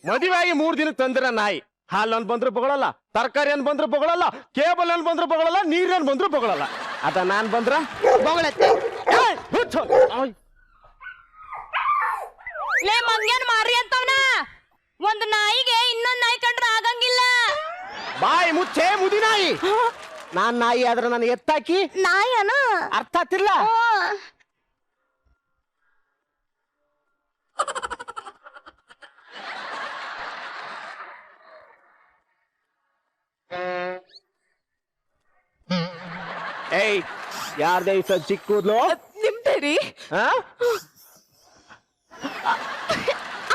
ಮದುವೆ ಆಗಿ 3 ದಿನಕ್ಕೆ ತಂದಿರ ನಾಯಿ ಹಾಲು ಅನ್ ಬಂದ್ರು ಬೊಗಳಲ್ಲ, ತರಕಾರಿ ಅನ್ ಬಂದ್ರು ಬೊಗಳಲ್ಲ, ಕೇಬಲ್ ಅನ್ ಬಂದ್ರು ಬೊಗಳಲ್ಲ, ನೀರನ್ ಬಂದ್ರು ಬೊಗಳಲ್ಲ. ಅದ ನಾನ್ ಬಂದ್ರ ಬೊಗಳತ್ತೆ. ಲೇ ಮಂಗ್ಯಾನ್ ಮಾರಿ ಅಂತವ್ನ, ಒಂದ್ ನಾಯಿಗೆ ಇನ್ನೊಂದ್ ನಾಯಿ ಕಂಡ್ರೆ ಆಗಂಗಿಲ್ಲ. ಬಾಯಿ ಮುಚ್ಚೆ ಮುದಿ ನಾಯಿ. ನಾನ್ ನಾಯಿ ಆದ್ರೆ ನಾನು ಎತ್ತಾಕಿ ನಾಯನ ಅರ್ಥ ಆಗ್ತಿಲ್ಲ. ಏಯ್ ಯಾರ್ದೇ ಇಷ್ಟ ಚಿಕ್ಕ ಕೂದ್ಲು? ನಿಮ್ದೇರಿ?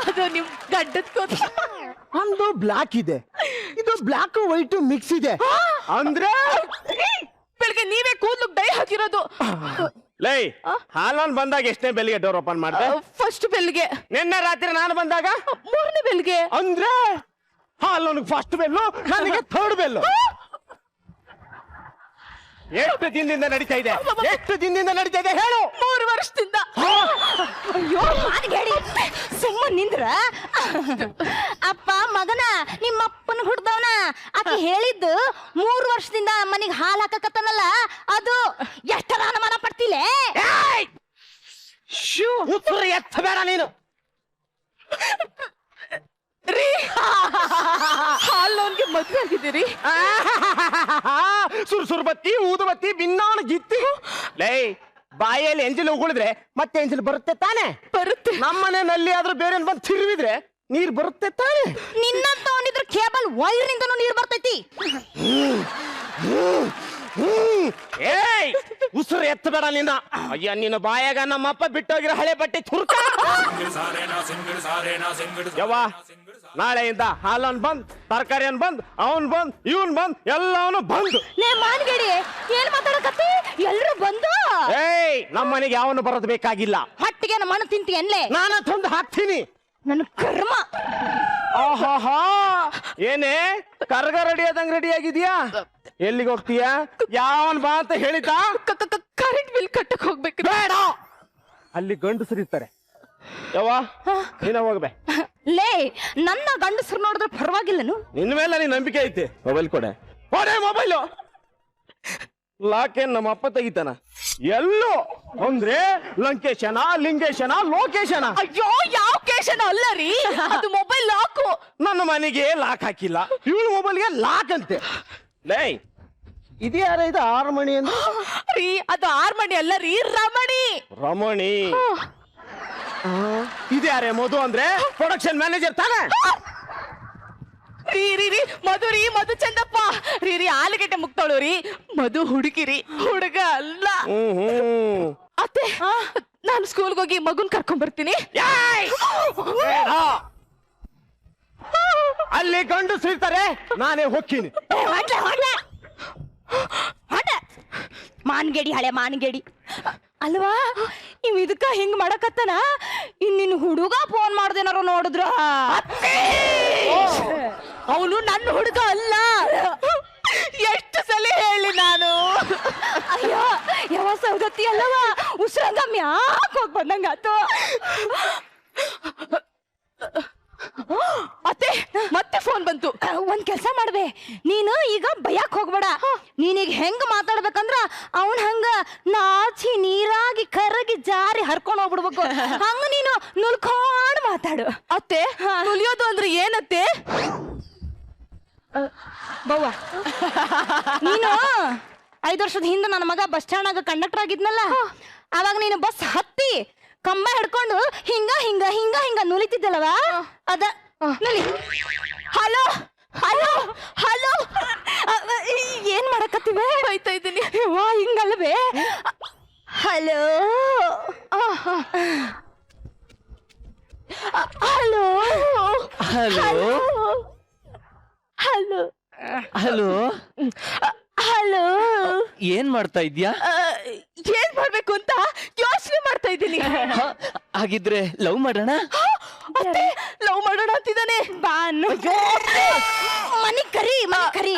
ಅದು ನಿಮ್ ಗಡ್ಡದ ಕೂದಲು. ಒಂದು ಬ್ಲಾಕ್ ಇದೆ, ಇದು ಬ್ಲಾಕ್ ವೈಟ್ ಮಿಕ್ಸ್ ಇದೆ ಅಂದ್ರೆ ಬೆಳಗ್ಗೆ ನೀವೇ ಕೂದ್ಲು ಡೈ ಹಾಕಿರೋದು. ಲೈ ಹಾಲನ್ ಬಂದಾಗ ಎಷ್ಟನೇ ಬೆಲ್ಗೆ ಡೋರ್ ಓಪನ್ ಮಾಡ್ದೆ? ಫಸ್ಟ್ ಬೆಲ್ಗೆ. ನಿನ್ನೆ ರಾತ್ರಿ ನಾನು ಬಂದಾಗ 3ನೇ ಬೆಲ್ಗೆ. ಅಂದ್ರೆ ಹಾಲನಿಗೆ ಫಸ್ಟ್ ಬೆಲ್ಲು, ನನಗೆ ಥರ್ಡ್ ಬೆಲ್ಲು. ಎಷ್ಟು ದಿನದಿಂದ ನಡೀತಾ ಇದೆ? ಎಷ್ಟು ದಿನದಿಂದ ನಡೀತಾ ಇದೆ ಹೇಳು? 3 ವರ್ಷದಿಂದ. ಅಯ್ಯೋ ಮಾನ್ಗೇಡಿ, ಸುಮ್ಮನೆ ನಿಂದ್ರ. ಅಪ್ಪ ಮಗನ ನಿಮ್ಮಪ್ಪನ ಹುಡ್ದವನ ಆಕಿ ಹೇಳಿದ್ದು 3 ವರ್ಷದಿಂದ ಮನಿಗ್ ಹಾಲು ಹಾಕಕತ್ತನಲ್ಲ, ಅದು ಎಷ್ಟರ ಅನುಮಾನ ಪಡ್ತಿಲೆ? ಉತ್ತರ ಎತ್ತಬೇಡ ನೀನು. ರೀ ಹಾಲೋನ್ಗೆ ಮದ್ವೆ ಆಗಿದ್ದೀರಿ? ಸುರ್ಬತ್ತಿ ಊದುಬತ್ತಿ ಬಿನ್ನಾಣ ಗಿತ್ತಿ. ಲೈ ಬಾಯಲ್ಲಿ ಎಂಜಿಲ್ ಉಗುಳಿದ್ರೆ ಮತ್ತೆ ಎಂಜಿಲ್ ಬರುತ್ತೆ ತಾನೆ? ಬರುತ್ತೆ. ನಮ್ಮನೆ ನಲ್ಲಿ ಆದ್ರೂ ಬೇರೆ ಬಂದು ತಿರುವಿದ್ರೆ ನೀರ್ ಬರುತ್ತೆ ತಾನೆ? ನಿನ್ನಂತವನಿದ್ರು ಕೇಬಲ್ ವೈರ್ ನಿಂದನೂ ನೀರ್ ಬರ್ತೈತಿ. ಏಯ್ ಉಸಿರು ಎತ್ತಬೇಡ ನಿನ್ನ. ಅಯ್ಯ ನಿನ್ನ ಬಾಯಾಗ ನಮ್ಮಪ್ಪ ಬಿಟ್ಟೋಗಿರೋ ಹಳೆ ಬಟ್ಟೆ ತುರ್ಕ. ಯವ್ವ ನಾಳೆಯಿಂದ ಹಾಲನ್ ಬಂದ್, ತರಕಾರಿ ಅನ್ ಬಂದ್, ಅವನ್ ಬಂದ್, ಇವನ್ ಬಂದ್, ಎಲ್ಲವನು ಬಂದ್. ಲೇ ಮಾನ್ಗೇಡಿ ಏನ್ ಮಾತಾಡಕತ್ತಿ? ಎಲ್ರು ಬಂದು. ಏಯ್ ನಮ್ಮ ಮನೆಗೆ ಯಾವನು ಬರೋದು ಬೇಕಾಗಿಲ್ಲ. ಹೊಟ್ಟಿಗೆ ನಮ್ಮ ಮಣ್ಣು ತಿಂತಿ ಎನ್ಲೆ? ನಾನು ತಂದು ಹಾಕ್ತೀನಿ. ನನ್ನ ಕರ್ಮ. ಆಹಾಹಾ ಏನೇ ಕರ್ಗ ರೆಡಿ ಆದಂಗ್ ರೆಡಿ ಆಗಿದ್ಯಾ? ಎಲ್ಲಿಗೆ ಹೋಗ್ತೀಯಾ? ಯಾವನ್ ಬಾ ಅಂತ ಹೇಳಿದ್ದ? ಕರೆಂಟ್ ಬಿಲ್ ಕಟ್ಟಕ್ ಹೋಗ್ಬೇಕು. ಬೇಡ, ಅಲ್ಲಿ ಗಂಡಸರಿರ್ತಾರೆ. ಯವ್ವ ನೀನ ಹೋಗ್ಬೇ. ಲೇ ನನ್ನ ಗಂಡಸರು ನೋಡಿದ್ರೆ ಪರವಾಗಿಲ್ಲನು? ನಿನ್ ಮೇಲೆ ನೀನ್ ನಂಬಿಕೆ ಐತಿ. ಮೊಬೈಲ್ ಕೊಡೆ. ಮೊಬೈಲು ಲಾಕೇನ್ ನಮ್ಮ ಅಪ್ಪ ತೆಗಿತಾನ. ಎಲ್ಲೋ ಅಂದ್ರೆ ಲಂಕೇಶನ, ಲಿಂಗೇಶನ, ಲೋಕೇಶನ. ಅಯ್ಯೋ ಯಾವ ಕೇಶನ ಅಲ್ಲ ರೀ, ಅದು ಮೊಬೈಲ್ ಲಾಕು. ನನ್ನ ಮನೆಗೆ ಲಾಕ್ ಹಾಕಿಲ್ಲ, ಇವಳು ಮೊಬೈಲ್ಗೆ ಲಾಕ್ ಅಂತೆ. ಲೈ ಇದು ಯಾರ? ಇದು ಆರ್ಮಣಿ ಅಂತ ರೀ, ಅದು ಆರ್ಮಣಿ ಅಲ್ಲ ರೀ, ರಮಣಿ. ರಮಣಿ. ಇದ್ಯಾರೇ? ಮಧು ಅಂದ್ರೆ ಪ್ರೊಡಕ್ಷನ್ ಮ್ಯಾನೇಜರ್ ತಾನೆ? ರೀ ರೀ ರೀ ಮಧು ರೀ, ಮಧು ಚಂದಪ್ಪ ರೀ ಆಲೂಗೆಡ್ಡೆ ಮುಕ್ತಾಳು ರೀ. ಮಧು ಹುಡುಗಿರಿ, ಹುಡುಗ ಅಲ್ಲ. ಅತ್ತೆ ನಾನು ಸ್ಕೂಲ್ಗೆ ಹೋಗಿ ಮಗುನ್ ಕರ್ಕೊಂಡ್ ಬರ್ತೀನಿ. ಅಲ್ಲಿ ಗಂಡಸರು ಇರ್ತಾರೆ, ನಾನೇ ಹೋಗ್ತೀನಿ. ಮಾನ್ಗೇಡಿ ಹಳೆ ಮಾನ್ಗೇಡಿ ಅಲ್ವಾ? ಇವ್ ಇದಕ್ಕ ಹಿಂಗ್ ಮಾಡಕತ್ತನ. ಇನ್ನಿನ್ ಹುಡುಗ ಫೋನ್ ಮಾಡ್ದೇನಾರು ನೋಡಿದ್ರ? ಅವನು ನನ್ನ ಹುಡುಗ ಅಲ್ಲ. ಎಷ್ಟು ಸಲ ಹೇಳಿ ನಾನು? ಅಯ್ಯೋ ಯಾವ ಸೌಗತಿ ಅಲ್ಲವ, ಉಸಿರಂಗ ಮ್ಯಾಕ್ ಹೋಗ್ ಬಂದಂಗಾತು. ಅತ್ತೆ ಮತ್ತೆ ಫೋನ್ ಬಂತು. ಒಂದ್ ಕೆಲ್ಸ ಮಾಡ್ಬೇ, ನೀನು ಈಗ ಭಯಕ್ ಹೋಗ್ಬೇಡ. ನೀನೀಗ ಹೆಂಗ್ ಮಾತಾಡ್ಬೇಕಂದ್ರ ಅವನ್ ಹಂಗ ನಾಚಿ ನೀರಾಗಿ ಕರಗಿ ಜಾರಿ ಹರ್ಕೊಂಡ್ ಹೋಗ್ಬಿಡ್ಬೇಕು. ಹಂಗ ನೀನು ನುಲ್ಕೊಂಡ್ ಮಾತಾಡು. ಅತ್ತೆ ನುಲಿಯೋದು ಅಂದ್ರೆ ಏನತ್ತೆ? ಬವ್ವ ನೀನು 5 ವರ್ಷದ ಹಿಂದೆ ನನ್ನ ಮಗ ಬಸ್ ಸ್ಟ್ಯಾಂಡ್ ಆಗ ಕಂಡಕ್ಟರ್ ಆಗಿದ್ನಲ್ಲ, ಅವಾಗ ನೀನು ಬಸ್ ಹತ್ತಿ ಕಂಬ ಹಿಡ್ಕೊಂಡು ಹಿಂಗ ಹಿಂಗ ಹಿಂಗ ಹಿಂಗ ನುಲಿತಿದ್ದಲ್ಲವ, ಅದ ನುಲಿ. ಹಲೋ ಹಲೋ ಹಲೋ ಏನ್ ಮಾಡಕತ್ತೀವಿ? ಬೈತಾ ಇದ್ದೀನಿ. ವಾ ಹಿಂಗಲ್ವೇ? Hello hello hello hello hello hello. ಏನ್ ಮಾಡ್ತಾ ಇದ್ಯಾ? ಏನ್ ಮಾಡ್ಬೇಕು ಅಂತ ಯೋಚನೆ ಮಾಡ್ತಾ ಇದ್ದೀನಿ. ಹಾಗಿದ್ರೆ ಲವ್ ಮಾಡೋಣ. ಲವ್ ಮಾಡೋಣ ಅಂತಿದ್ದಾನೆ. ಮನಿ ಕರಿ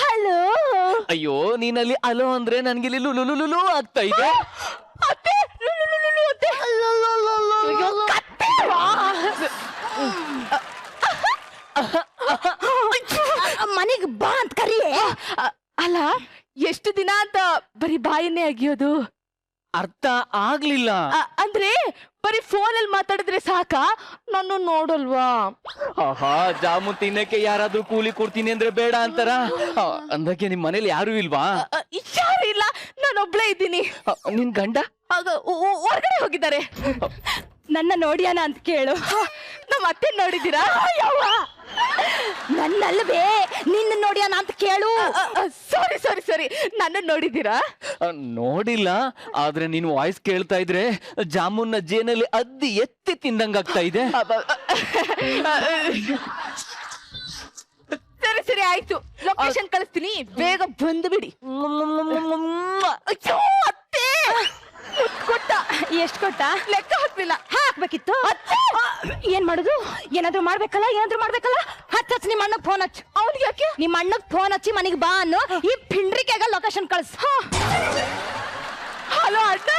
ಹಲೋ. ಅಯ್ಯೋ ನೀನಲ್ಲಿ ಅಲೋ ಅಂದ್ರೆ ನನ್ಗೆ ಇಲ್ಲಿ ಲುಲು ಆಗ್ತಾ ಇದೆ. ಅತ್ತೆ ಮನೆಗೆ ಬಾ ಅಂತ ಕರಿ. ಅಲ್ಲ ಎಷ್ಟು ದಿನ ಅಂತ ಬರೀ ಬಾಯನ್ನೇ ಅಗಿಯೋದು? ಅರ್ಥ ಆಗ್ಲಿಲ್ಲ. ಅಂದ್ರೆ ಬರೀ ಫೋನಲ್ಲಿ ಮಾತಾಡಿದ್ರೆ ಸಾಕ, ನಾನು ನೋಡಲ್ವಾ? ಆಹಾ, ಜಾಮೂನ್ ತಿನ್ನಕ್ಕೆ ಯಾರಾದ್ರೂ ಕೂಲಿ ಕೊಡ್ತೀನಿ ಅಂದ್ರೆ ಬೇಡ ಅಂತಾರ? ಅಂದಕ್ಕೆ ನಿಮ್ ಮನೇಲಿ ಯಾರು ಇಲ್ವಾ? ಯಾರು ಇಲ್ಲ, ನಾನೊಬ್ಳೇ ಇದ್ದೀನಿ. ನಿನ್ ಗಂಡ ಹೊರಗಡೆ ಹೋಗಿದ್ದಾರೆ. ನನ್ನ ನೋಡಿಯಾನ ಅಂತ ಕೇಳು. ನಮ್ಮ ಅತ್ತೆ ನೋಡಿದ್ದೀರಾ? ನನ್ನಲ್ವೇ, ನಿನ್ನ ನೋಡಿಯಾನ ಅಂತ ಕೇಳು. ಸಾರಿ ನನ್ನ ನೋಡಿದ್ದೀರಾ? ನೋಡಿಲ್ಲ, ಆದ್ರೆ ನಿನ್ ವಾಯ್ಸ್ ಕೇಳ್ತಾ ಇದ್ರೆ ಜಾಮೂನ್ನ ಜೇನಲ್ಲಿ ಅದ್ದಿ ಎತ್ತಿ ತಿಂದಂಗಾಗ್ತಾ ಇದೆ. ಸರಿ ಆಯ್ತು, ಲೊಕೇಶನ್ ಕಳಿಸ್ತೀನಿ, ಬೇಗ ಬಂದು ಬಿಡಿ. ಅಯ್ಯೋ ಅತ್ತೆ, ಕೊಟ್ಟ. ಎಷ್ಟ್ ಕೊಟ್ಟ? ಲೆಕ್ಕ ಹಾಕ್ಲಿಲ್ಲ. ಹಾಕ್ಬೇಕಿತ್ತು. ಏನ್ ಮಾಡುದು? ಏನಾದ್ರೂ ಮಾಡ್ಬೇಕಲ್ಲ. ಹಚ್ಚ ನಿಮ್ಮ ಅಣ್ಣಗ್ ಫೋನ್ ಹಚ್ಚು. ಅವ್ನಿಗೆ ಯಾಕೆ? ನಿಮ್ಮ ಅಣ್ಣಗ್ ಫೋನ್ ಹಚ್ಚಿ ಮನೆಗೆ ಬಾ ಅನ್ನು. ಈ ಪಿಂಡ್ರಿಕೆಗ ಲೊಕೇಶನ್ ಕಳ್ಸ. ಹಲೋ ಅಣ್ಣ,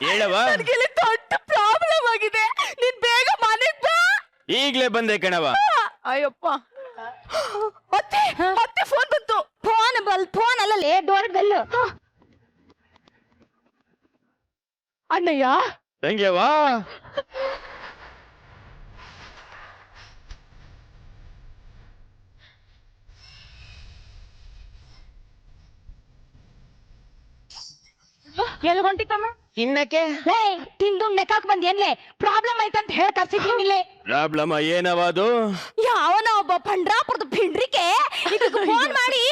ಹೇಳವ. ನನಗೆ ದೊಡ್ಡ ಪ್ರಾಬ್ಲಮ್ ಆಗಿದೆ, ನೀನ್ ಬೇಗ ಮನೆಗ್ ಬಾ. ಈಗ್ಲೇ ಬಂದೆ ಕಣವ. ಅಯ್ಯಪ್ಪ, ಮತ್ತೆ ಫೋನ್ ಬಂತು. ಫೋನ್ ಅಲ್ಲಲೇ, ಡೋರ್ ಬೆಲ್. ಅಣ್ಣಯ್ಯ, ಹೆಂಗೆವಾ? ಎಲ್ಲಿ ಹೊಂಟಿತಮ್ಮ? ತಿನ್ನಕ್ಕೆ ತಿಂದು ನೆಕಾಕ್ ಬಂದ್ ಏನ್ಲೆ ಪ್ರಾಬ್ಲಮ್ ಐತಂತ ಹೇಳಿ ಕರ್ಸಿದ್ದೀನಿ. ಪ್ರಾಬ್ಲಮ್ ಏನವಾದು? ಯಾವನ ಒಬ್ಬ ಪಂಡ್ರಾಪುರದ ಪಿಂಡ್ರಿಕೆ ಫೋನ್ ಮಾಡಿ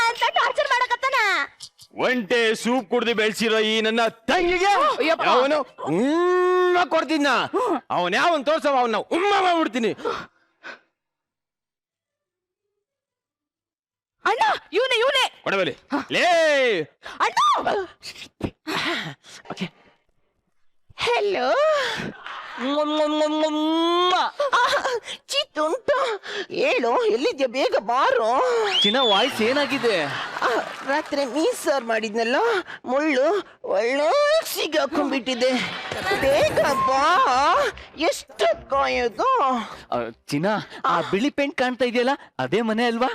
ಅಂತ ಟಾರ್ಚರ್ ಮಾಡಕತ್ತಾನ. ಒಂಟೆ ಸೂಪ್ ಕುಡ್ದು ಬೆಳ್ಸಿರೋ ಈ ನನ್ನ ತಂಗಿಗೆ ಅವನು ಕೊಡ್ತೀನ. ಅವನ್ ಯಾವನ್ ತೋರ್ಸವ, ಅವನ್ನ ಉಮ್ಮ ಮಾಡ್ಬಿಡ್ತೀನಿ. ಅಣ್ಣ, ಇವನೇ ಕೊಡಬಲಿ ಲೇ ಅಣ್ಣ. ಹೆಲೋ ಚಿತ್ತುಂಟ, ಹೇಳು, ಎಲ್ಲಿದ್ಯಾ? ಬೇಗ ಬಾರೋ. ಚಿನ್ನ ವಾಯ್ಸ್ ಏನಾಗಿದೆ? ರಾತ್ರಿ ಮೀಸಾರ್ ಮಾಡಿದ್ನಲ್ಲ, ಮುಳ್ಳು ಒಳ್ಳೆ ಸಿಗಾಕೊಂಡ್ಬಿಟ್ಟಿದೆ. ಬೇಗ ಬಾ. ಎಷ್ಟು ಕಾಯೋದು? ಚಿನ್ನ, ಆ ಬಿಳಿ ಪೇಂಟ್ ಕಾಣ್ತಾ ಇದೆಯಲ್ಲ, ಅದೇ ಮನೆ ಅಲ್ವಾ?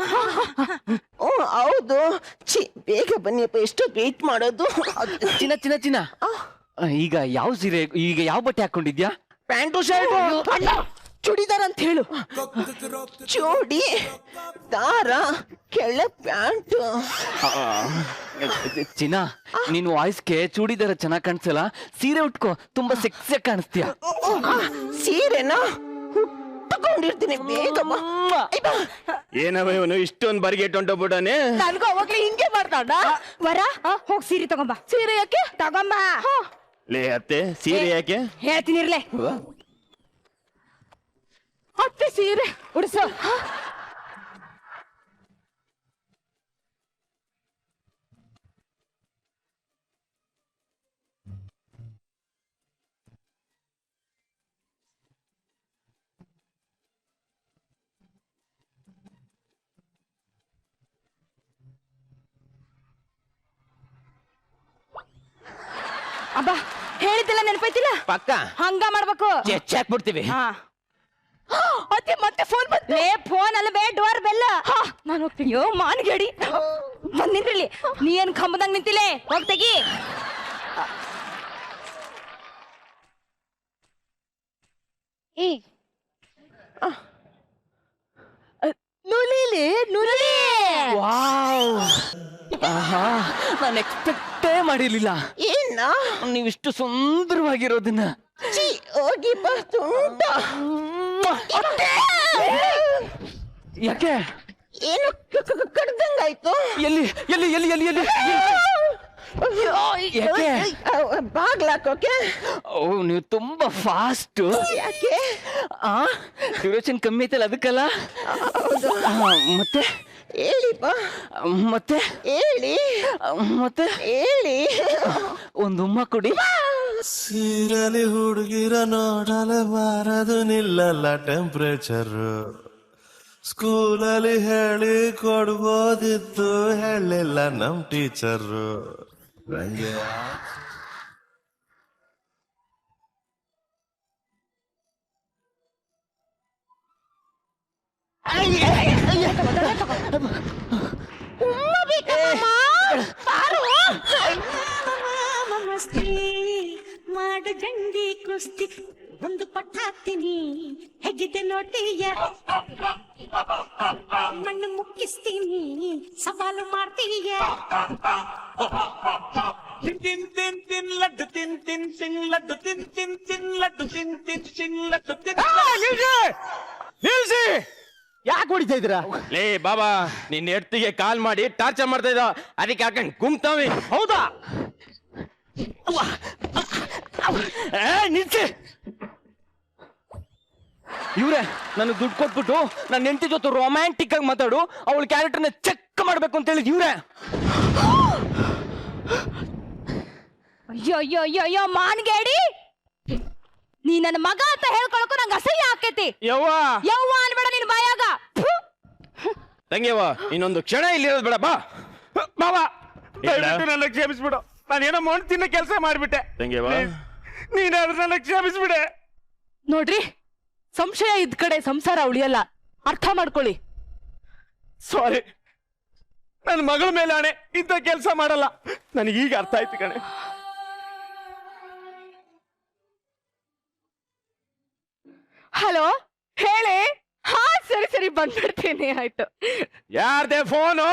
ಹೌದು. ಬೇಗ ಬನ್ನಿಯಪ್ಪ, ಎಷ್ಟೊತ್ತು ವೇಟ್ ಮಾಡೋದು? ಚಿನ್ನ ಈಗ ಯಾವ ಸೀರೆ, ಈಗ ಯಾವ ಬಟ್ಟೆ ಹಾಕೊಂಡಿದ್ಯಾ? Pant shirt. ಚೂಡಿದಾರ ಅಂತ ಹೇಳು. ಚೂಡಿ ದಾರ ಕೆಳ ಪ್ಯಾಂಟ್. ಚಿನ್ನ, ನಿನ್ ವಾಯ್ಸ್ಗೆ ಚೂಡಿದಾರ ಚೆನ್ನಾಗ್ ಕಾಣಿಸಲ್ಲ, ಸೀರೆ ಉಟ್ಕೋ, ತುಂಬಾ ಸೆಕ್ಸಿಯಾಗಿ ಕಾಣಿಸ್ತೀಯ. ಸೀರೆನಾ ಉಟ್ಕೊಂಡಿರ್ತೀನಿ, ಬೇಗ ಬಾ. ಏನವ ಇವನು ಇಷ್ಟೊಂದು ಬರ್ಗೆಟ್ ಹೊಂಟೋಗ್ಬಿಡಾನೆ. ನನ್ಗೂ ಅವಾಗ್ಲೇ ಹಿಂಗೆ ಮಾಡ್ತಾಡ. ವರ ಹೋಗ್ ಸೀರೆ ತಗೊಂಬ. ಸೀರೆ ಯಾಕೆ? ತಗೊಂಬ. ಲೇ ಅತ್ತೆ, ಸೀರೆ ಯಾಕೆ? ಹೇಳ್ತೀನಿ ಇರ್ಲೆ. ಅತ್ತೆ ಸೀರೆ ಉಡ್ಸು. ಅಬ್ಬಾ, ಹೇಳಿದ್ದಿಲ್ಲ ನೆನಪೈತಿಲ್ಲ? ಪಕ್ಕ ಹಂಗ ಮಾಡ್ಬೇಕು. ಚೆಚ್ಚಾಕ್ಬಿಡ್ತೀವಿ. ಅತ್ತೆ ಮತ್ತೆ ಫೋನ್ ಬಂತು. ಫೋನ್ ಅಲ್ಲ ಬೇ, ಡೋರ್ ಬೆಲ್ಲ. ನಾನು ಹೋಗ್ತೀನಿ. ಯೋ ಮಾನ್ಗೇಡಿ, ಬಂದ್ ನಿಂತಿರ್ಲಿ. ನೀ ಏನ್ ಕಂಬದಂಗ್ ನಿಂತಿಲೆ, ಹೋಗ್ ತೆಗಿ. ನುಲಿ. ವಾವ್, ಆಹಾ, ನಾನು ಎಕ್ಸ್ಪೆಕ್ಟೇ ಮಾಡಿರ್ಲಿಲ್ಲ ಏನ ನೀವಿಷ್ಟು ಸುಂದರವಾಗಿರೋದನ್ನ. ಹೋಗಿ ಬಾ ತುಂಟ. ಯಾಕೆ? ಏನು ಕಡ್ದಂಗಾಯ್ತು? ಎಲ್ಲಿ ಎಲ್ಲಿ ಎಲ್ಲಿ ಎಲ್ಲಿ ಎಲ್ಲಿ ಯಾಕೆ? ಬಾಗ್ಲಾಕೋಕೆ? ಓ, ನೀವು ತುಂಬಾ ಫಾಸ್ಟ್. ಯಾಕೆ? ಡ್ಯೂರೇಷನ್ ಕಮ್ಮಿ ಐತಲ್ಲ ಅದಕ್ಕಲ್ಲ. ಮತ್ತೆ ಹೇಳಿಪ್ಪ. ಮತ್ತೆ ಹೇಳಿ ಮತ್ತೆ ಹೇಳಿ. ಒಂದು ಉಮ್ಮ ಕೊಡಿ. ಸೀರಲಿ ಹುಡುಗಿರ ನೋಡಲು ಬಾರದು ನಿಲ್ಲಲ್ಲ ಟೆಂಪ್ರೇಚರ್. ಸ್ಕೂಲಲ್ಲಿ ಹೇಳಿ ಕೊಡ್ಬೋದಿತ್ತು ಹೇಳಿಲ್ಲ ನಮ್ ಟೀಚರ್. ಮಾಡು ಗಂಡಿ ಕುಸ್ತಿ ಒಂದು ಪಟ್ಟ ಹಾಕ್ತೀನಿ ಹೇಗಿದೆ ನೋಟಿಯ ಮಣ್ಣು ಮುಕ್ಕಿಸ್ತೀನಿ ಸವಾಲು ಮಾಡ್ತೀಯ. ತಿನ್ ತಿನ್ ತಿನ್ ಲಡ್ಡು ತಿನ್ ತಿನ್ ತಿನ್ ಲಡ್ಡು ತಿನ್ ತಿನ್ ತಿನ್ ಲಡ್ಡು ತಿನ್ ತಿನ್ ತಿನ್ ಲಡ್ಡು ತಿನ್. ನಿಲ್ಸಿ. ಯಾಕೆ ಹೊಡಿತಾ ಇದ್ದೀರಾ? ಲೇ ಬಾಬಾ, ನಿನ್ನ ಹೆಡ್ತಿಗೆ ಕಾಲ್ ಮಾಡಿ ಟಾರ್ಚರ್ ಮಾಡ್ತಾ ಇದ್ದ, ಅದಕ್ಕೆ ಹಾಕೊಂಡ್ ಗುಮ್ತಾವಿ. ಹೌದಾ? ನಿಲ್ಸಿ. ಇವ್ರೆ ನನಗೆ ದುಡ್ಡು ಕೊಟ್ಬಿಟ್ಟು ನನ್ನ ಹೆಂಡತಿ ಜೊತೆ ರೊಮ್ಯಾಂಟಿಕ್ ಆಗಿ ಮಾತಾಡು, ಅವಳ ಕ್ಯಾರೆಕ್ಟರ್ನ ಚೆಕ್ ಮಾಡ್ಬೇಕು ಅಂತ ಹೇಳಿದ್ ಇವ್ರೆ. ಅಯ್ಯೋ ಅಯ್ಯೋ ಅಯ್ಯೋ ಅಯ್ಯೋ ಮಾನ್ಗೇಡಿ, ನೀ ನನ್ನ ಮಗ ಅಂತ ಹೇಳ್ಕೊಳಕು ನಂಗೆ ಅಸಹ್ಯ ಆಕೈತಿ. ಯವ್ವ ಯವ್ವ ಅನ್ಬೇಡ ನಿನ್ ಬಾಯಾಗ. ತಂಗಿಯವ್ವ, ಇನ್ನೊಂದು ಕ್ಷಣ ಇಲ್ಲಿರೋದು ಬೇಡ. ಬಾ ಬಾಬಾ, ನನ್ನ ಕ್ಷಮಿಸ್ಬಿಡು, ನಾನೇನೋ ಮಾಡ್ತಿನ್ನ ಕೆಲಸ ಮಾಡ್ಬಿಟ್ಟೆ. ತಂಗಿಯವ್ವ, ನೀನಾದ್ರೂ ನನ್ನ ಕ್ಷಮಿಸ್ಬಿಡೆ. ನೋಡ್ರಿ, ಸಂಶಯ ಇದ್ ಕಡೆ ಸಂಸಾರ ಉಳಿಯಲ್ಲ, ಅರ್ಥ ಮಾಡ್ಕೊಳ್ಳಿ. ಸಾರಿ, ನನ್ನ ಮಗಳ ಮೇಲೆ ಆಣೆ, ಇಂಥ ಕೆಲಸ ಮಾಡಲ್ಲ. ನನಗೀಗ ಅರ್ಥ ಆಯ್ತು ಕಣೆ. ಹಲೋ, ಹೇಳಿ. ಹಾ ಸರಿ ಸರಿ ಬಂದ್ಬಿಡ್ತೀನಿ. ಆಯ್ತು. ಯಾರ್ದೇ ಫೋನು?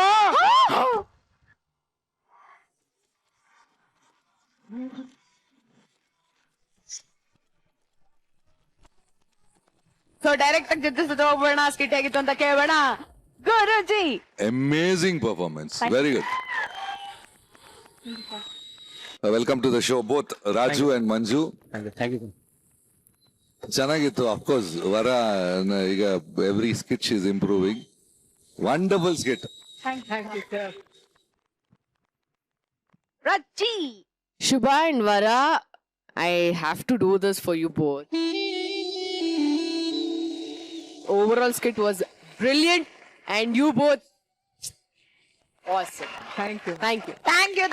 ಸೊ ಡೈರೆಕ್ಟ್ ಆಗಿ ಜೊತೆ ಹೋಗ್ಬೇಡ, ಸ್ಕಿಟ್ ಆಗಿತ್ತು ಅಂತ ಕೇಳಬೇಡ. Guruji, amazing performance, very good. Welcome to the show both Raju and Manju. ಚೆನ್ನಾಗಿತ್ತು. ಅಫ್ಕೋರ್ಸ್ ವರ ಈಗ every skit is improving. Wonderful skit. Rachchi. Shubha and Vara, I have to do this for you both. Overall skit was brilliant and you both awesome. Thank you. Thank you.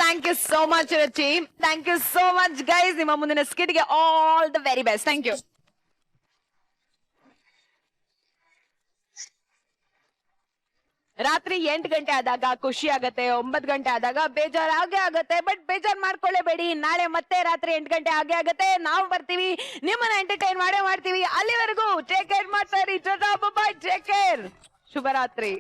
Thank you so much Rachi. Thank you so much guys. ನಿಮ್ಮ ಮುಂದಿನ ಸ್ಕಿಟ್ಗೆ all the very best. Thank you. ರಾತ್ರಿ 8 ಗಂಟೆ ಆದಾಗ ಖುಷಿ ಆಗತ್ತೆ, 9 ಗಂಟೆ ಆದಾಗ ಬೇಜಾರ್ ಆಗೇ ಆಗತ್ತೆ. ಬಟ್ ಬೇಜಾರ್ ಮಾಡ್ಕೊಳ್ಳೇಬೇಡಿ, ನಾಳೆ ಮತ್ತೆ ರಾತ್ರಿ 8 ಗಂಟೆ ಆಗೇ ಆಗತ್ತೆ. ನಾವು ಬರ್ತೀವಿ, ನಿಮ್ಮನ್ನ ಎಂಟರ್ಟೈನ್ ಮಾಡೇ ಮಾಡ್ತೀವಿ. ಅಲ್ಲಿವರೆಗೂ ಟೇಕ್ ಕೇರ್, ಮಾಡ್ತಾ ಇರಿ. Tata, bye bye, take care, ಶುಭರಾತ್ರಿ.